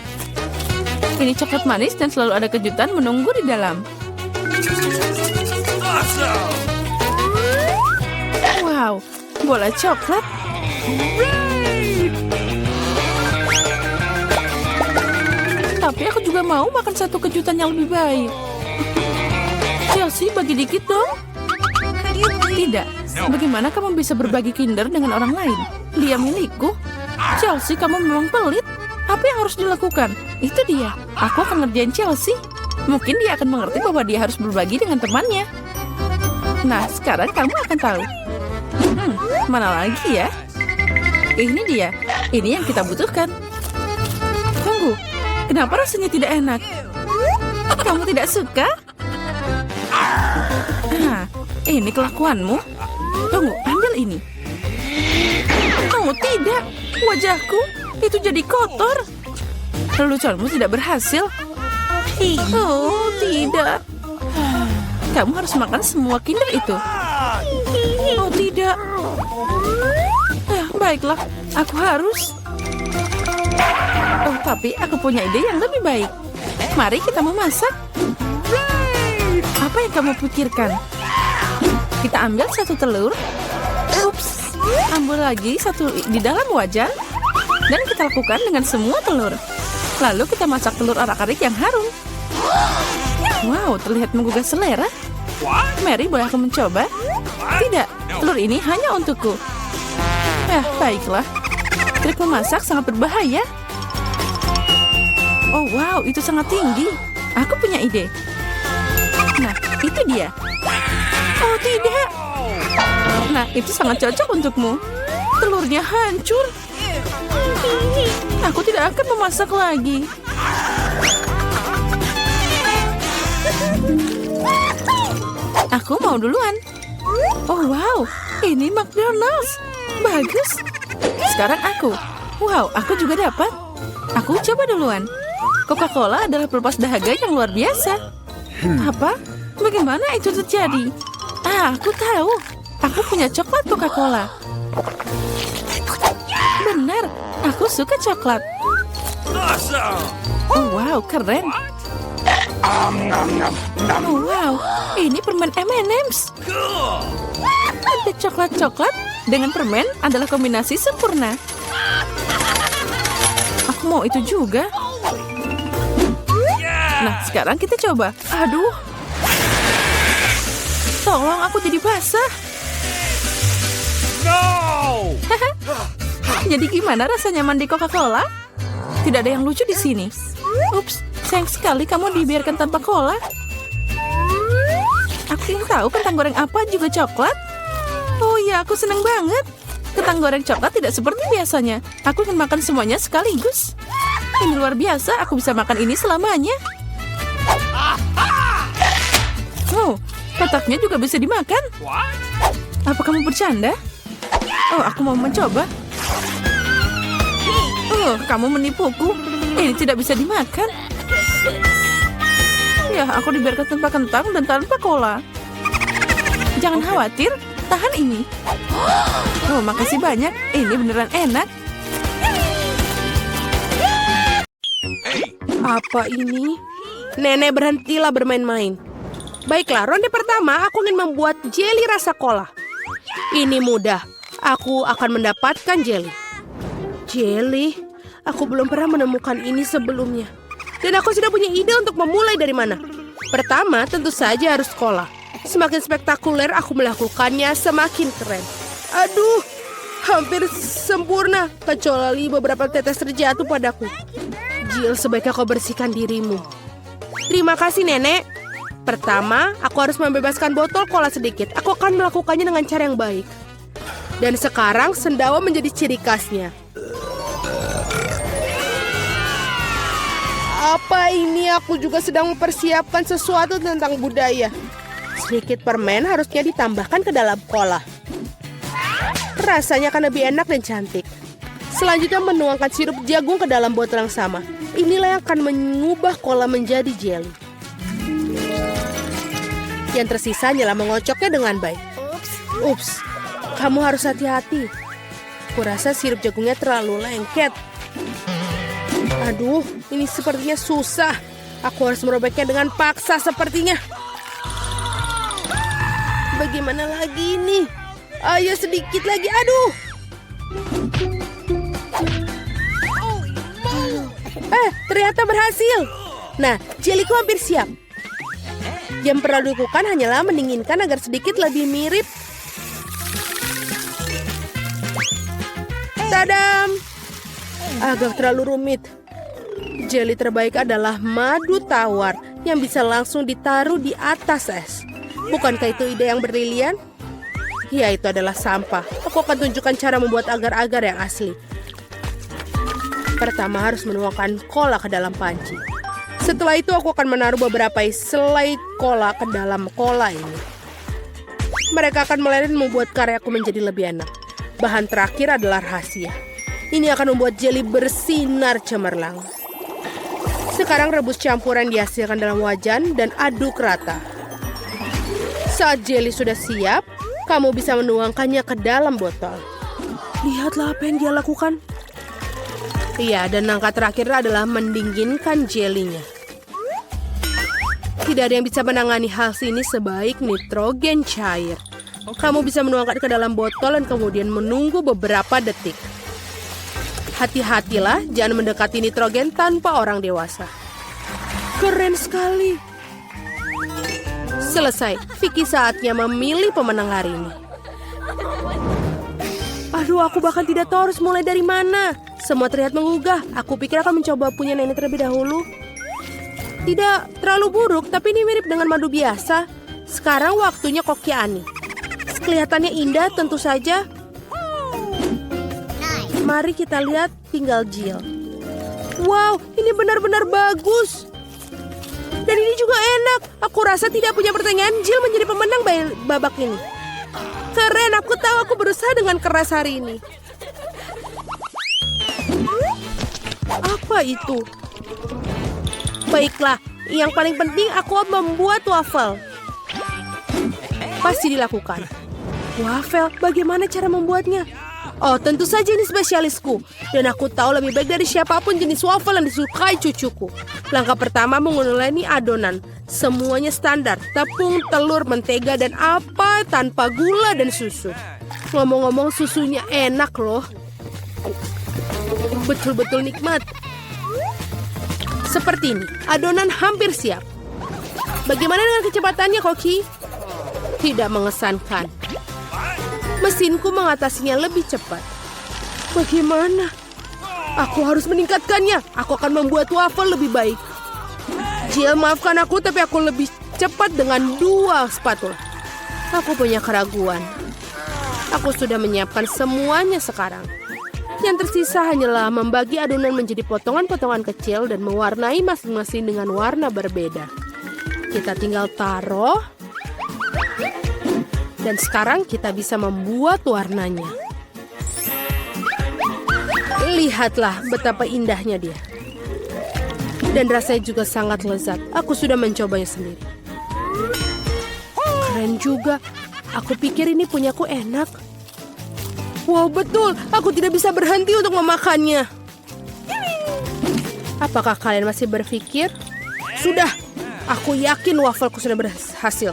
Ini coklat manis dan selalu ada kejutan menunggu di dalam. Wow, bola coklat. Tapi aku juga mau makan satu kejutan yang lebih baik. Chelsea, bagi dikit dong. Tidak. Bagaimana kamu bisa berbagi Kinder dengan orang lain? Dia milikku. Chelsea, kamu memang pelit. Apa yang harus dilakukan? Itu dia. Aku akan ngerjain Chelsea. Mungkin dia akan mengerti bahwa dia harus berbagi dengan temannya. Nah, sekarang kamu akan tahu. Mana lagi ya? Ini dia. Ini yang kita butuhkan. Tunggu. Kenapa rasanya tidak enak? Kamu tidak suka? Ini kelakuanmu. Tunggu, ambil ini. Oh, tidak. Wajahku itu jadi kotor. Leluconmu tidak berhasil. Oh, tidak. Kamu harus makan semua Kinder itu. Oh, tidak. Baiklah, aku harus. Oh, tapi aku punya ide yang lebih baik. Mari kita memasak. Apa yang kamu pikirkan? Kita ambil satu telur. Ups. Ambil lagi satu di dalam wajan. Dan kita lakukan dengan semua telur. Lalu kita masak telur arak-arik yang harum. Wow, terlihat menggugah selera. Mary, boleh aku mencoba? Tidak, telur ini hanya untukku. Baiklah. Trik memasak sangat berbahaya. Oh, wow, itu sangat tinggi. Aku punya ide. Nah, itu dia. Oh, tidak. Nah, itu sangat cocok untukmu. Telurnya hancur. Aku tidak akan memasak lagi. Aku mau duluan. Oh, wow. Ini McDonald's. Bagus. Sekarang aku. Wow, aku juga dapat. Aku coba duluan. Coca-Cola adalah pelepas dahaga yang luar biasa. Apa? Bagaimana itu terjadi? Aku tahu. Aku punya coklat Coca-Cola. Benar, aku suka coklat. Oh, wow, keren. Oh, wow, ini permen M&M's. Ada coklat-coklat dengan permen adalah kombinasi sempurna. Aku mau itu juga. Nah, sekarang kita coba. Aduh. Tolong, aku jadi basah. No! Jadi gimana rasanya mandi Coca-Cola? Tidak ada yang lucu di sini. Ups, sayang sekali kamu dibiarkan tanpa cola. Aku ingin tahu kentang goreng apa juga coklat. Oh ya, aku senang banget. Kentang goreng coklat tidak seperti biasanya. Aku ingin makan semuanya sekaligus. Ini luar biasa, aku bisa makan ini selamanya. Oh, kotaknya juga bisa dimakan. What? Apa kamu bercanda? Oh, aku mau mencoba. Oh, kamu menipuku. Ini tidak bisa dimakan. Ya, aku dibiarkan tanpa kentang dan tanpa cola. Jangan khawatir, tahan ini. Oh, makasih banyak. Ini beneran enak. Apa ini? Nenek, berhentilah bermain-main. Baiklah, ronde pertama aku ingin membuat jelly rasa cola. Ini mudah. Aku akan mendapatkan jelly. Jelly? Aku belum pernah menemukan ini sebelumnya. Dan aku sudah punya ide untuk memulai dari mana. Pertama, tentu saja harus cola. Semakin spektakuler aku melakukannya, semakin keren. Aduh, hampir sempurna. Kecuali beberapa tetes terjatuh padaku. Jill, sebaiknya kau bersihkan dirimu. Terima kasih, Nenek. Pertama, aku harus membebaskan botol cola sedikit. Aku akan melakukannya dengan cara yang baik. Dan sekarang, sendawa menjadi ciri khasnya. Apa ini? Aku juga sedang mempersiapkan sesuatu tentang budaya. Sedikit permen harusnya ditambahkan ke dalam cola. Rasanya akan lebih enak dan cantik. Selanjutnya menuangkan sirup jagung ke dalam botol yang sama. Inilah yang akan mengubah cola menjadi jelly. Yang tersisa hanyalah mengocoknya dengan baik. Ups, kamu harus hati-hati. Kurasa sirup jagungnya terlalu lengket. Aduh, ini sepertinya susah. Aku harus merobeknya dengan paksa sepertinya. Bagaimana lagi ini? Ayo sedikit lagi, aduh. Ternyata berhasil. Nah, jeliku hampir siap. Yang perlu dilakukan hanyalah mendinginkan agar sedikit lebih mirip. Tadam! Agak terlalu rumit. Jeli terbaik adalah madu tawar yang bisa langsung ditaruh di atas es. Bukankah itu ide yang brilian? Ya, itu adalah sampah. Aku akan tunjukkan cara membuat agar-agar yang asli. Pertama harus menuangkan cola ke dalam panci. Setelah itu aku akan menaruh beberapa selai cola ke dalam cola ini. Mereka akan meleleh dan membuat karyaku menjadi lebih enak. Bahan terakhir adalah rahasia. Ini akan membuat jelly bersinar cemerlang. Sekarang rebus campuran dihasilkan dalam wajan dan aduk rata. Saat jelly sudah siap, kamu bisa menuangkannya ke dalam botol. Lihatlah apa yang dia lakukan. Iya, dan langkah terakhir adalah mendinginkan jelinya. Tidak ada yang bisa menangani hal ini sebaik nitrogen cair. Kamu bisa menuangkan ke dalam botol dan kemudian menunggu beberapa detik. Hati-hatilah, jangan mendekati nitrogen tanpa orang dewasa. Keren sekali. Selesai. Vicky saatnya memilih pemenang hari ini. Aduh, aku bahkan tidak tahu harus mulai dari mana. Semua terlihat menggugah. Aku pikir akan mencoba punya nenek terlebih dahulu. Tidak terlalu buruk, tapi ini mirip dengan madu biasa. Sekarang waktunya koki Ani. Kelihatannya indah tentu saja. Mari kita lihat tinggal Jill. Wow, ini benar-benar bagus. Dan ini juga enak. Aku rasa tidak punya pertanyaan Jill menjadi pemenang babak ini. Keren, aku tahu aku berusaha dengan keras hari ini. Apa itu? Baiklah, yang paling penting aku membuat waffle. Pasti dilakukan. Waffle, bagaimana cara membuatnya? Oh, tentu saja ini spesialisku. Dan aku tahu lebih baik dari siapapun jenis waffle yang disukai cucuku. Langkah pertama menguleni adonan. Semuanya standar. Tepung, telur, mentega, dan apa tanpa gula dan susu. Ngomong-ngomong, susunya enak loh. Betul-betul nikmat. Seperti ini, adonan hampir siap. Bagaimana dengan kecepatannya, Koki? Tidak mengesankan. Mesinku mengatasinya lebih cepat. Bagaimana? Aku harus meningkatkannya. Aku akan membuat waffle lebih baik. Jill, maafkan aku, tapi aku lebih cepat dengan 2 spatula. Aku punya keraguan. Aku sudah menyiapkan semuanya sekarang. Yang tersisa hanyalah membagi adonan menjadi potongan-potongan kecil dan mewarnai masing-masing dengan warna berbeda. Kita tinggal taruh. Dan sekarang kita bisa membuat warnanya. Lihatlah betapa indahnya dia. Dan rasanya juga sangat lezat. Aku sudah mencobanya sendiri. Keren juga. Aku pikir ini punyaku enak. Wow, betul. Aku tidak bisa berhenti untuk memakannya. Apakah kalian masih berpikir? Sudah. Aku yakin wafelku sudah berhasil.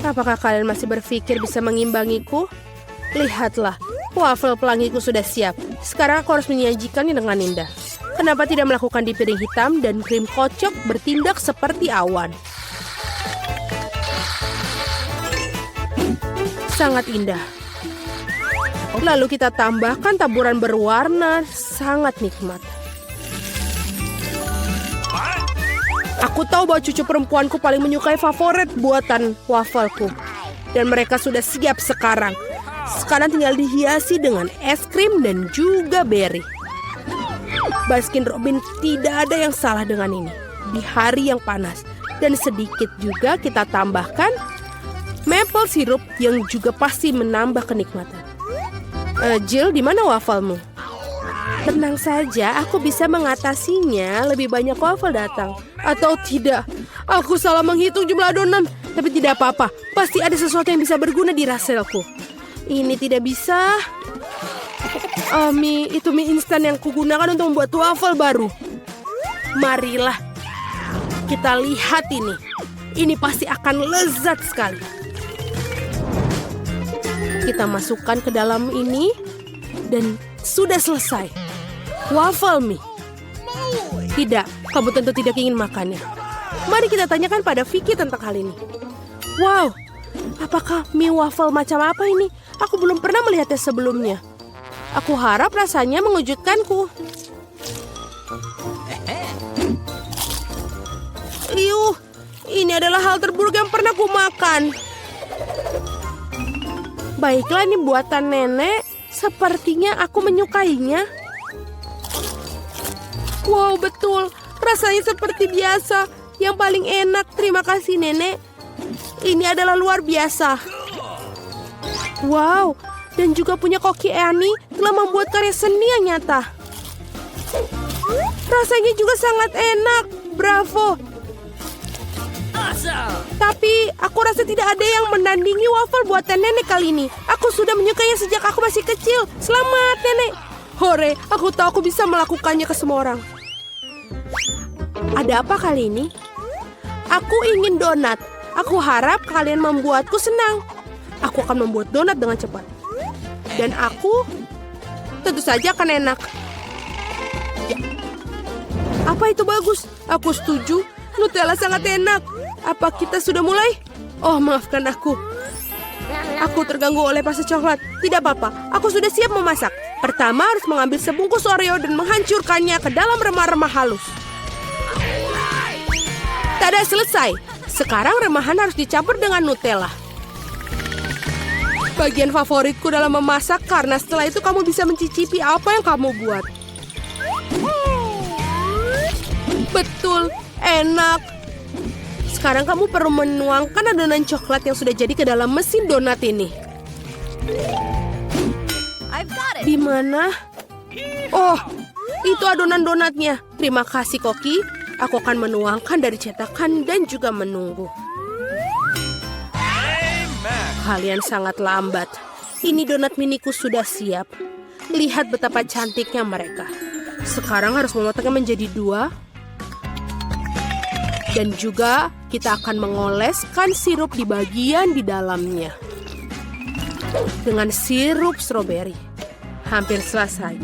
Apakah kalian masih berpikir bisa mengimbangiku? Lihatlah. Waffle pelangiku sudah siap. Sekarang aku harus menyajikannya dengan indah. Kenapa tidak melakukan di piring hitam dan krim kocok bertindak seperti awan? Sangat indah. Lalu kita tambahkan taburan berwarna, sangat nikmat. Aku tahu bahwa cucu perempuanku paling menyukai favorit buatan wafelku. Dan mereka sudah siap sekarang. Sekarang tinggal dihiasi dengan es krim dan juga beri. Baskin Robbins, tidak ada yang salah dengan ini. Di hari yang panas. Dan sedikit juga kita tambahkan maple syrup yang juga pasti menambah kenikmatan. Jill, di mana wafelmu? Tenang saja, aku bisa mengatasinya. Lebih banyak waffle datang. Atau tidak, aku salah menghitung jumlah adonan. Tapi tidak apa-apa, pasti ada sesuatu yang bisa berguna di raselku. Ini tidak bisa. Itu mie instan yang kugunakan untuk membuat waffle baru. Marilah kita lihat ini. Ini pasti akan lezat sekali. Kita masukkan ke dalam ini. Dan sudah selesai. Waffle mie. Tidak, kamu tentu tidak ingin makannya. Mari kita tanyakan pada Vicky tentang hal ini. Wow, apakah mie waffle macam apa ini? Aku belum pernah melihatnya sebelumnya. Aku harap rasanya mengejutkanku. Ini adalah hal terburuk yang pernah ku makan. Baiklah, ini buatan nenek. Sepertinya aku menyukainya. Wow, betul. Rasanya seperti biasa. Yang paling enak. Terima kasih, nenek. Ini adalah luar biasa. Wow, dan juga punya Koki Annie telah membuat karya seni yang nyata. Rasanya juga sangat enak. Bravo. Tapi aku rasa tidak ada yang menandingi waffle buatan nenek kali ini. Aku sudah menyukainya sejak aku masih kecil. Selamat, nenek. Hore, aku tahu aku bisa melakukannya ke semua orang. Ada apa kali ini? Aku ingin donat. Aku harap kalian membuatku senang. Aku akan membuat donat dengan cepat. Dan aku tentu saja akan enak. Ya. Apa itu bagus? Aku setuju. Nutella sangat enak. Apa kita sudah mulai? Oh, maafkan aku. Aku terganggu oleh pasta coklat. Tidak apa-apa, aku sudah siap memasak. Pertama harus mengambil sebungkus Oreo dan menghancurkannya ke dalam remah-remah halus. Tada, selesai. Sekarang remahan harus dicampur dengan Nutella. Bagian favoritku dalam memasak karena setelah itu kamu bisa mencicipi apa yang kamu buat. Betul, enak. Sekarang kamu perlu menuangkan adonan coklat yang sudah jadi ke dalam mesin donat ini. Di mana? Oh, itu adonan donatnya. Terima kasih, Koki. Aku akan menuangkan dari cetakan dan juga menunggu. Kalian sangat lambat. Ini donat miniku sudah siap. Lihat betapa cantiknya mereka. Sekarang harus memotongnya menjadi 2. Dan juga kita akan mengoleskan sirup di bagian di dalamnya. Dengan sirup stroberi. Hampir selesai.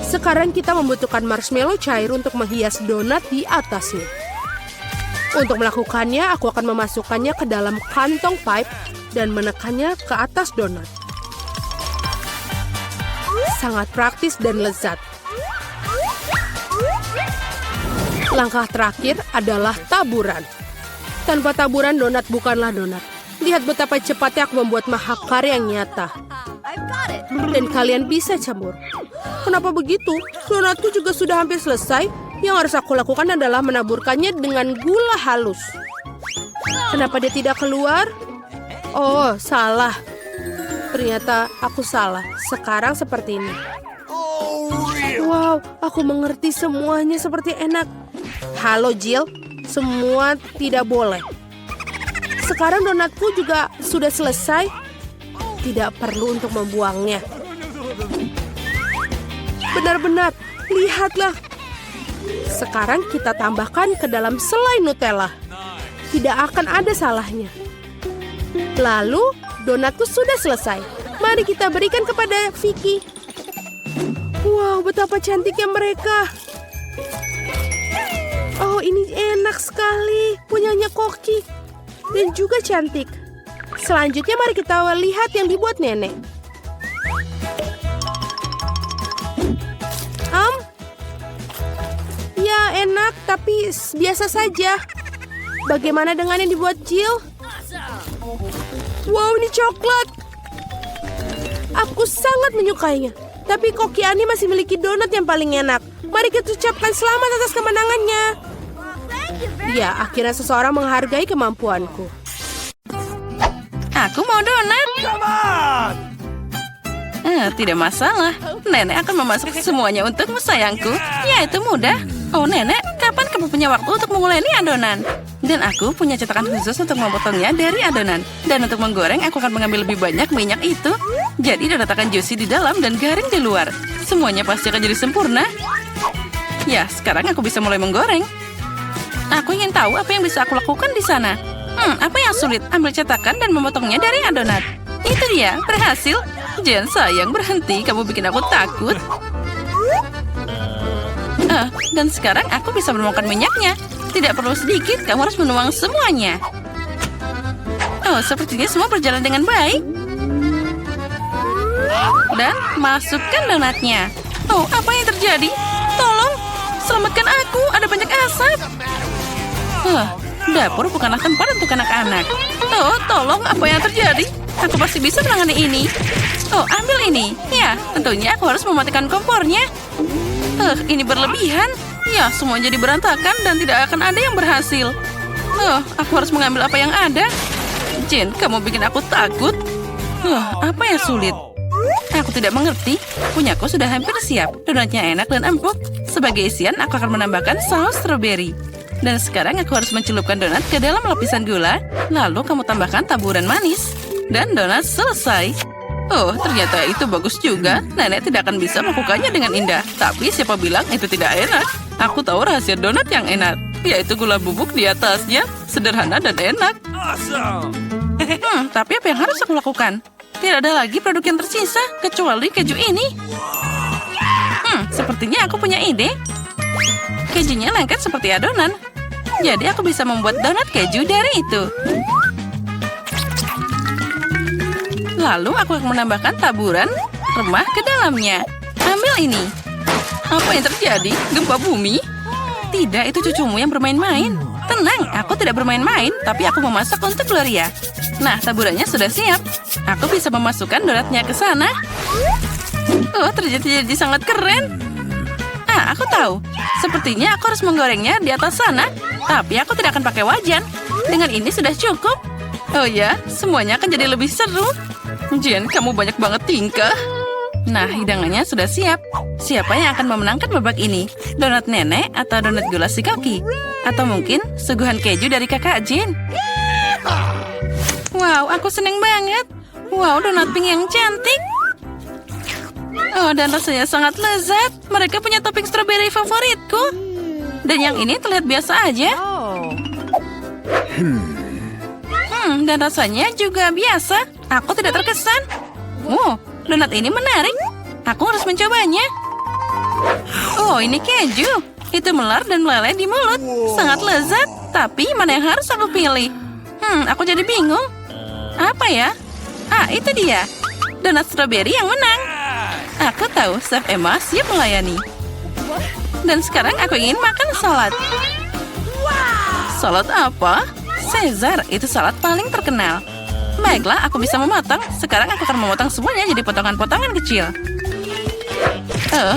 Sekarang kita membutuhkan marshmallow cair untuk menghias donat di atasnya. Untuk melakukannya, aku akan memasukkannya ke dalam kantong pipe dan menekannya ke atas donat. Sangat praktis dan lezat. Langkah terakhir adalah taburan. Tanpa taburan, donat bukanlah donat. Lihat betapa cepatnya aku membuat mahakarya yang nyata. Dan kalian bisa campur. Kenapa begitu? Donatku juga sudah hampir selesai. Yang harus aku lakukan adalah menaburkannya dengan gula halus. Kenapa dia tidak keluar? Oh, salah. Ternyata aku salah. Sekarang seperti ini. Wow, aku mengerti semuanya seperti enak. Halo Jill, semua tidak boleh. Sekarang donatku juga sudah selesai. Tidak perlu untuk membuangnya. Benar-benar, lihatlah. Sekarang kita tambahkan ke dalam selai Nutella. Tidak akan ada salahnya. Lalu, donatku sudah selesai. Mari kita berikan kepada Vicky. Wow, betapa cantiknya mereka. Oh, ini enak sekali. Punyanya Koki. Dan juga cantik. Selanjutnya mari kita lihat yang dibuat nenek. Ya, enak, tapi biasa saja. Bagaimana dengan yang dibuat Jill? Wow, ini coklat. Aku sangat menyukainya. Tapi Koki Ani masih memiliki donat yang paling enak. Mari kita ucapkan selamat atas kemenangannya. Ya, akhirnya seseorang menghargai kemampuanku. Aku mau donat. Tidak masalah. Nenek akan memasak semuanya untukmu, sayangku. Ya, itu mudah. Oh, Nenek, kapan kamu punya waktu untuk memulai ini adonan? Dan aku punya cetakan khusus untuk memotongnya dari adonan. Dan untuk menggoreng, aku akan mengambil lebih banyak minyak itu. Jadi donat akan juicy di dalam dan garing di luar. Semuanya pasti akan jadi sempurna. Ya, sekarang aku bisa mulai menggoreng. Aku ingin tahu apa yang bisa aku lakukan di sana. Apa yang sulit? Ambil cetakan dan memotongnya dari adonat. Itu dia, berhasil. Jen, sayang, berhenti. Kamu bikin aku takut. Dan sekarang aku bisa menuangkan minyaknya. Tidak perlu sedikit, kamu harus menuang semuanya. Oh, sepertinya semua berjalan dengan baik. Dan masukkan donatnya. Oh, apa yang terjadi? Tolong, selamatkan aku. Ada banyak asap. Dapur bukanlah tempat untuk anak-anak. Oh, tolong, apa yang terjadi? Aku pasti bisa menangani ini. Oh, ambil ini. Ya, tentunya aku harus mematikan kompornya. Ini berlebihan. Ya, semua jadi berantakan dan tidak akan ada yang berhasil. Aku harus mengambil apa yang ada. Jen, kamu bikin aku takut. Apa yang sulit? Aku tidak mengerti. Punyaku sudah hampir siap. Donatnya enak dan empuk. Sebagai isian, aku akan menambahkan saus strawberry. Dan sekarang aku harus mencelupkan donat ke dalam lapisan gula. Lalu kamu tambahkan taburan manis. Dan donat selesai. Oh, ternyata itu bagus juga. Nenek tidak akan bisa melakukannya dengan indah. Tapi siapa bilang itu tidak enak? Aku tahu rahasia donat yang enak. Yaitu gula bubuk di atasnya. Sederhana dan enak. Tapi apa yang harus aku lakukan? Tidak ada lagi produk yang tersisa. Kecuali keju ini. Sepertinya aku punya ide. Kejunya lengket seperti adonan. Jadi aku bisa membuat donat keju dari itu. Lalu aku akan menambahkan taburan remah ke dalamnya. Ambil ini. Apa yang terjadi? Gempa bumi? Tidak, itu cucumu yang bermain-main. Tenang, aku tidak bermain-main, tapi aku memasak untuk Gloria. Nah, taburannya sudah siap. Aku bisa memasukkan donatnya ke sana. Oh, ternyata jadi sangat keren. Aku tahu. Sepertinya aku harus menggorengnya di atas sana. Tapi aku tidak akan pakai wajan. Dengan ini sudah cukup. Oh ya, semuanya akan jadi lebih seru. Jen, kamu banyak banget tingkah. Nah, hidangannya sudah siap. Siapa yang akan memenangkan babak ini? Donat nenek atau donat gula si Koki? Atau mungkin suguhan keju dari kakak Jen? Wow, aku seneng banget. Wow, donat pink yang cantik. Oh, dan rasanya sangat lezat. Mereka punya topping strawberry favoritku. Dan yang ini terlihat biasa aja. Dan rasanya juga biasa. Aku tidak terkesan. Donat ini menarik. Aku harus mencobanya. Oh, ini keju. Itu melar dan meleleh di mulut. Sangat lezat. Tapi mana yang harus aku pilih? Aku jadi bingung. Apa ya? Ah, itu dia. Donat strawberry yang menang. Aku tahu, Chef Emma siap melayani. Dan sekarang aku ingin makan salad. Salad apa? Caesar, itu salad paling terkenal. Baiklah, aku bisa memotong. Sekarang aku akan memotong semuanya jadi potongan-potongan kecil.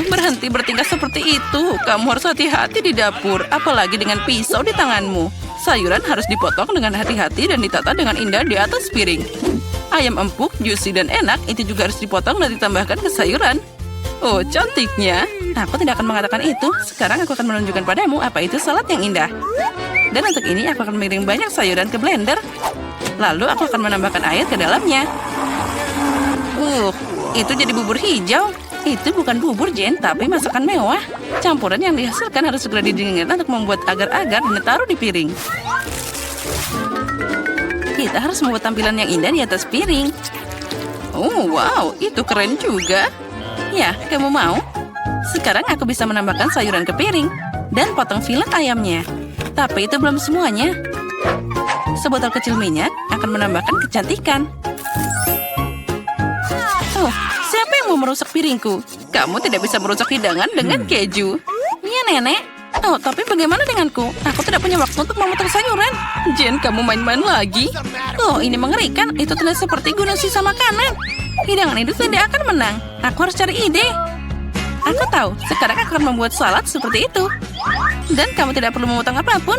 Berhenti bertingkah seperti itu. Kamu harus hati-hati di dapur, apalagi dengan pisau di tanganmu. Sayuran harus dipotong dengan hati-hati dan ditata dengan indah di atas piring. Ayam empuk, juicy dan enak, itu juga harus dipotong dan ditambahkan ke sayuran. Oh, cantiknya. Aku tidak akan mengatakan itu. Sekarang aku akan menunjukkan padamu apa itu salad yang indah. Dan untuk ini aku akan mengirim banyak sayuran ke blender. Lalu aku akan menambahkan air ke dalamnya. Itu jadi bubur hijau. Itu bukan bubur, Jen, tapi masakan mewah. Campuran yang dihasilkan harus segera didinginkan untuk membuat agar-agar dan ditaruh di piring. Kita harus membuat tampilan yang indah di atas piring. Oh, wow, itu keren juga. Ya, kamu mau? Sekarang aku bisa menambahkan sayuran ke piring dan potong filet ayamnya. Tapi itu belum semuanya. Sebotol kecil minyak akan menambahkan kecantikan. Oh, siapa yang mau merusak piringku? Kamu tidak bisa merusak hidangan dengan keju. Iya, Nenek. Oh, tapi bagaimana denganku? Aku tidak punya waktu untuk memotong sayuran. Jen, kamu main-main lagi? Oh, ini mengerikan. Itu terlihat seperti gunung sisa makanan. Hidangan itu tidak akan menang. Aku harus cari ide. Aku tahu. Sekarang aku akan membuat salad seperti itu. Dan kamu tidak perlu memotong apapun.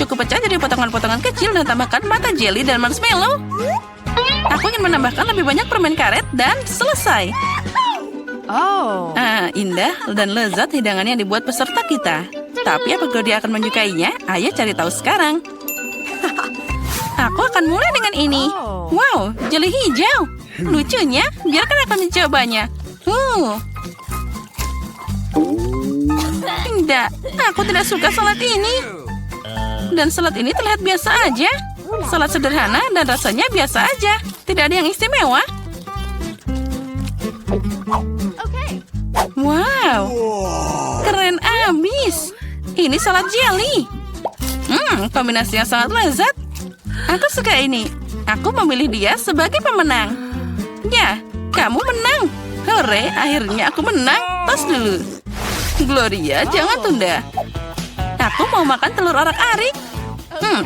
Cukup pecah jadi potongan-potongan kecil dan tambahkan mata jelly dan marshmallow. Aku ingin menambahkan lebih banyak permen karet dan selesai. Indah dan lezat hidangan yang dibuat peserta kita. Tapi apakah dia akan menyukainya? Ayo cari tahu sekarang. Aku akan mulai dengan ini. Wow, jelly hijau. Lucunya, biarkan aku mencobanya. Tidak, aku tidak suka salad ini. Dan salad ini terlihat biasa aja. Salad sederhana dan rasanya biasa aja. Tidak ada yang istimewa. Wow, keren abis. Ini salad jelly. Kombinasi yang sangat lezat. Aku suka ini. Aku memilih dia sebagai pemenang. Ya, kamu menang. Hore, akhirnya aku menang. Tos dulu. Gloria, jangan tunda. Aku mau makan telur orak-arik.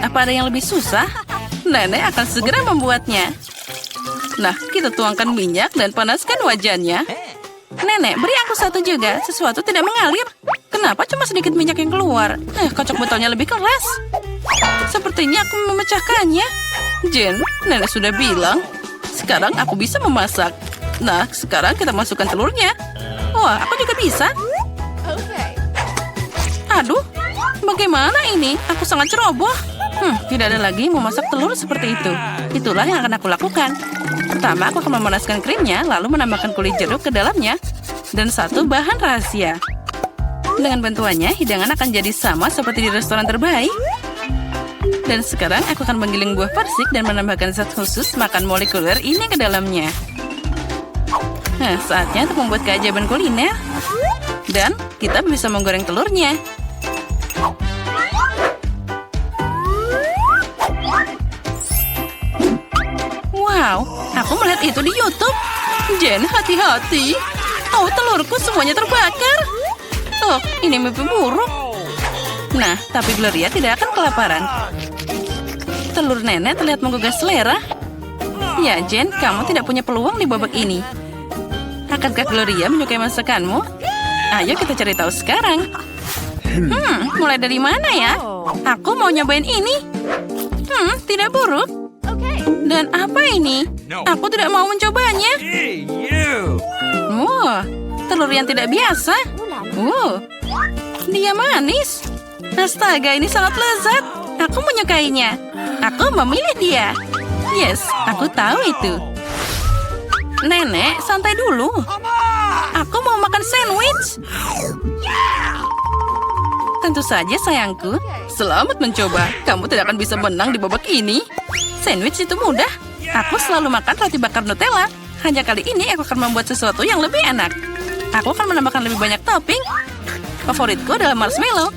Apa ada yang lebih susah? Nenek akan segera membuatnya. Nah, kita tuangkan minyak dan panaskan wajannya. Nenek, beri aku satu juga. Sesuatu tidak mengalir. Kenapa cuma sedikit minyak yang keluar? Kocok botolnya lebih keras. Sepertinya aku memecahkannya. Jen, Nenek sudah bilang. Sekarang aku bisa memasak. Nah, sekarang kita masukkan telurnya. Wah, aku juga bisa. Aduh, bagaimana ini? Aku sangat ceroboh. Tidak ada lagi memasak telur seperti itu. Itulah yang akan aku lakukan. Pertama, aku akan memanaskan krimnya, lalu menambahkan kulit jeruk ke dalamnya. Dan satu bahan rahasia. Dengan bantuannya, hidangan akan jadi sama seperti di restoran terbaik. Dan sekarang aku akan menggiling buah persik dan menambahkan zat khusus makan molekuler ini ke dalamnya. Nah, saatnya untuk membuat keajaiban kuliner. Dan kita bisa menggoreng telurnya. Wow, aku melihat itu di YouTube. Jen, hati-hati. Oh, telurku semuanya terbakar. Oh, ini mimpi buruk. Nah, tapi Gloria tidak akan kelaparan. Telur Nenek terlihat menggugah selera. Ya, Jen, kamu tidak punya peluang di babak ini. Akankah Gloria menyukai masakanmu? Ayo kita cari tahu sekarang. Mulai dari mana ya? Aku mau nyobain ini. Tidak buruk. Dan apa ini? Aku tidak mau mencobanya. Hey, you! Wah, telur yang tidak biasa. Dia manis. Astaga, ini sangat lezat. Aku menyukainya. Aku memilih dia. Yes, aku tahu itu. Nenek, santai dulu. Aku mau makan sandwich. Tentu saja, sayangku. Selamat mencoba. Kamu tidak akan bisa menang di babak ini. Sandwich itu mudah. Aku selalu makan roti bakar Nutella. Hanya kali ini aku akan membuat sesuatu yang lebih enak. Aku akan menambahkan lebih banyak topping. Favoritku adalah marshmallow,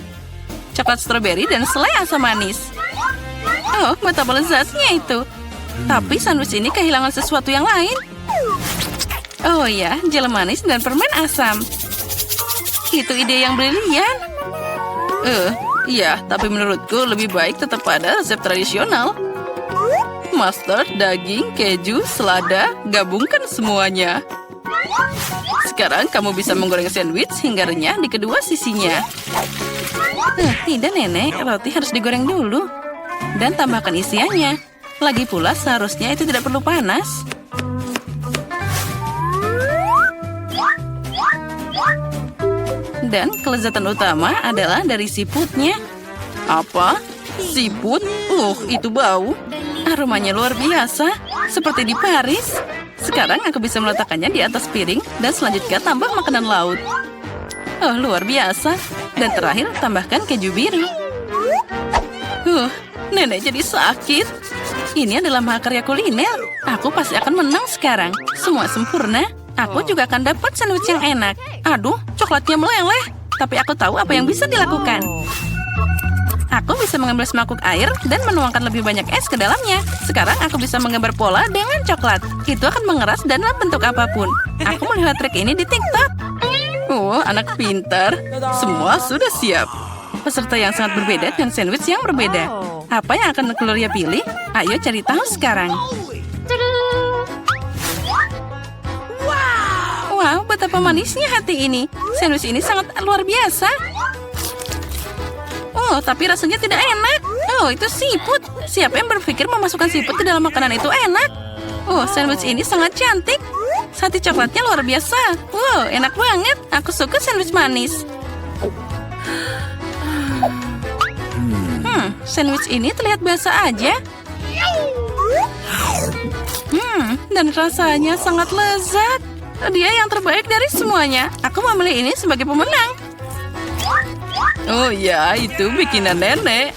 coklat stroberi, dan selai asam manis. Oh, betapa lezatnya itu. Tapi sandwich ini kehilangan sesuatu yang lain. Oh ya, jel manis dan permen asam. Itu ide yang brilian. Iya, tapi menurutku lebih baik tetap pada resep tradisional. Mustard, daging, keju, selada, gabungkan semuanya. Sekarang kamu bisa menggoreng sandwich hingga renyah di kedua sisinya. Tidak, Nenek. Roti harus digoreng dulu. Dan tambahkan isiannya. Lagi pula seharusnya itu tidak perlu panas. Dan kelezatan utama adalah dari siputnya. Apa? Siput? Itu bau. Aromanya luar biasa, seperti di Paris. Sekarang aku bisa meletakkannya di atas piring dan selanjutnya tambah makanan laut. Oh, luar biasa. Dan terakhir, tambahkan keju biru. Nenek jadi sakit. Ini adalah mahakarya kuliner. Aku pasti akan menang sekarang. Semua sempurna. Aku juga akan dapat sandwich yang enak. Aduh, coklatnya meleleh. Tapi aku tahu apa yang bisa dilakukan. Aku bisa mengambil semangkuk air dan menuangkan lebih banyak es ke dalamnya. Sekarang aku bisa menggambar pola dengan coklat. Itu akan mengeras dalam bentuk apapun. Aku melihat trik ini di TikTok. Anak pintar. Semua sudah siap. Peserta yang sangat berbeda dan sandwich yang berbeda. Apa yang akan Gloria pilih? Ayo cari tahu sekarang. Wow, betapa manisnya hati ini. Sandwich ini sangat luar biasa. Tapi rasanya tidak enak. Itu siput. Siapa yang berpikir memasukkan siput ke dalam makanan itu enak? Sandwich ini sangat cantik. Sate coklatnya luar biasa. Wow, enak banget. Aku suka sandwich manis. Sandwich ini terlihat biasa aja. Dan rasanya sangat lezat. Dia yang terbaik dari semuanya. Aku memilih ini sebagai pemenang. Oh ya, itu bikinan nenek.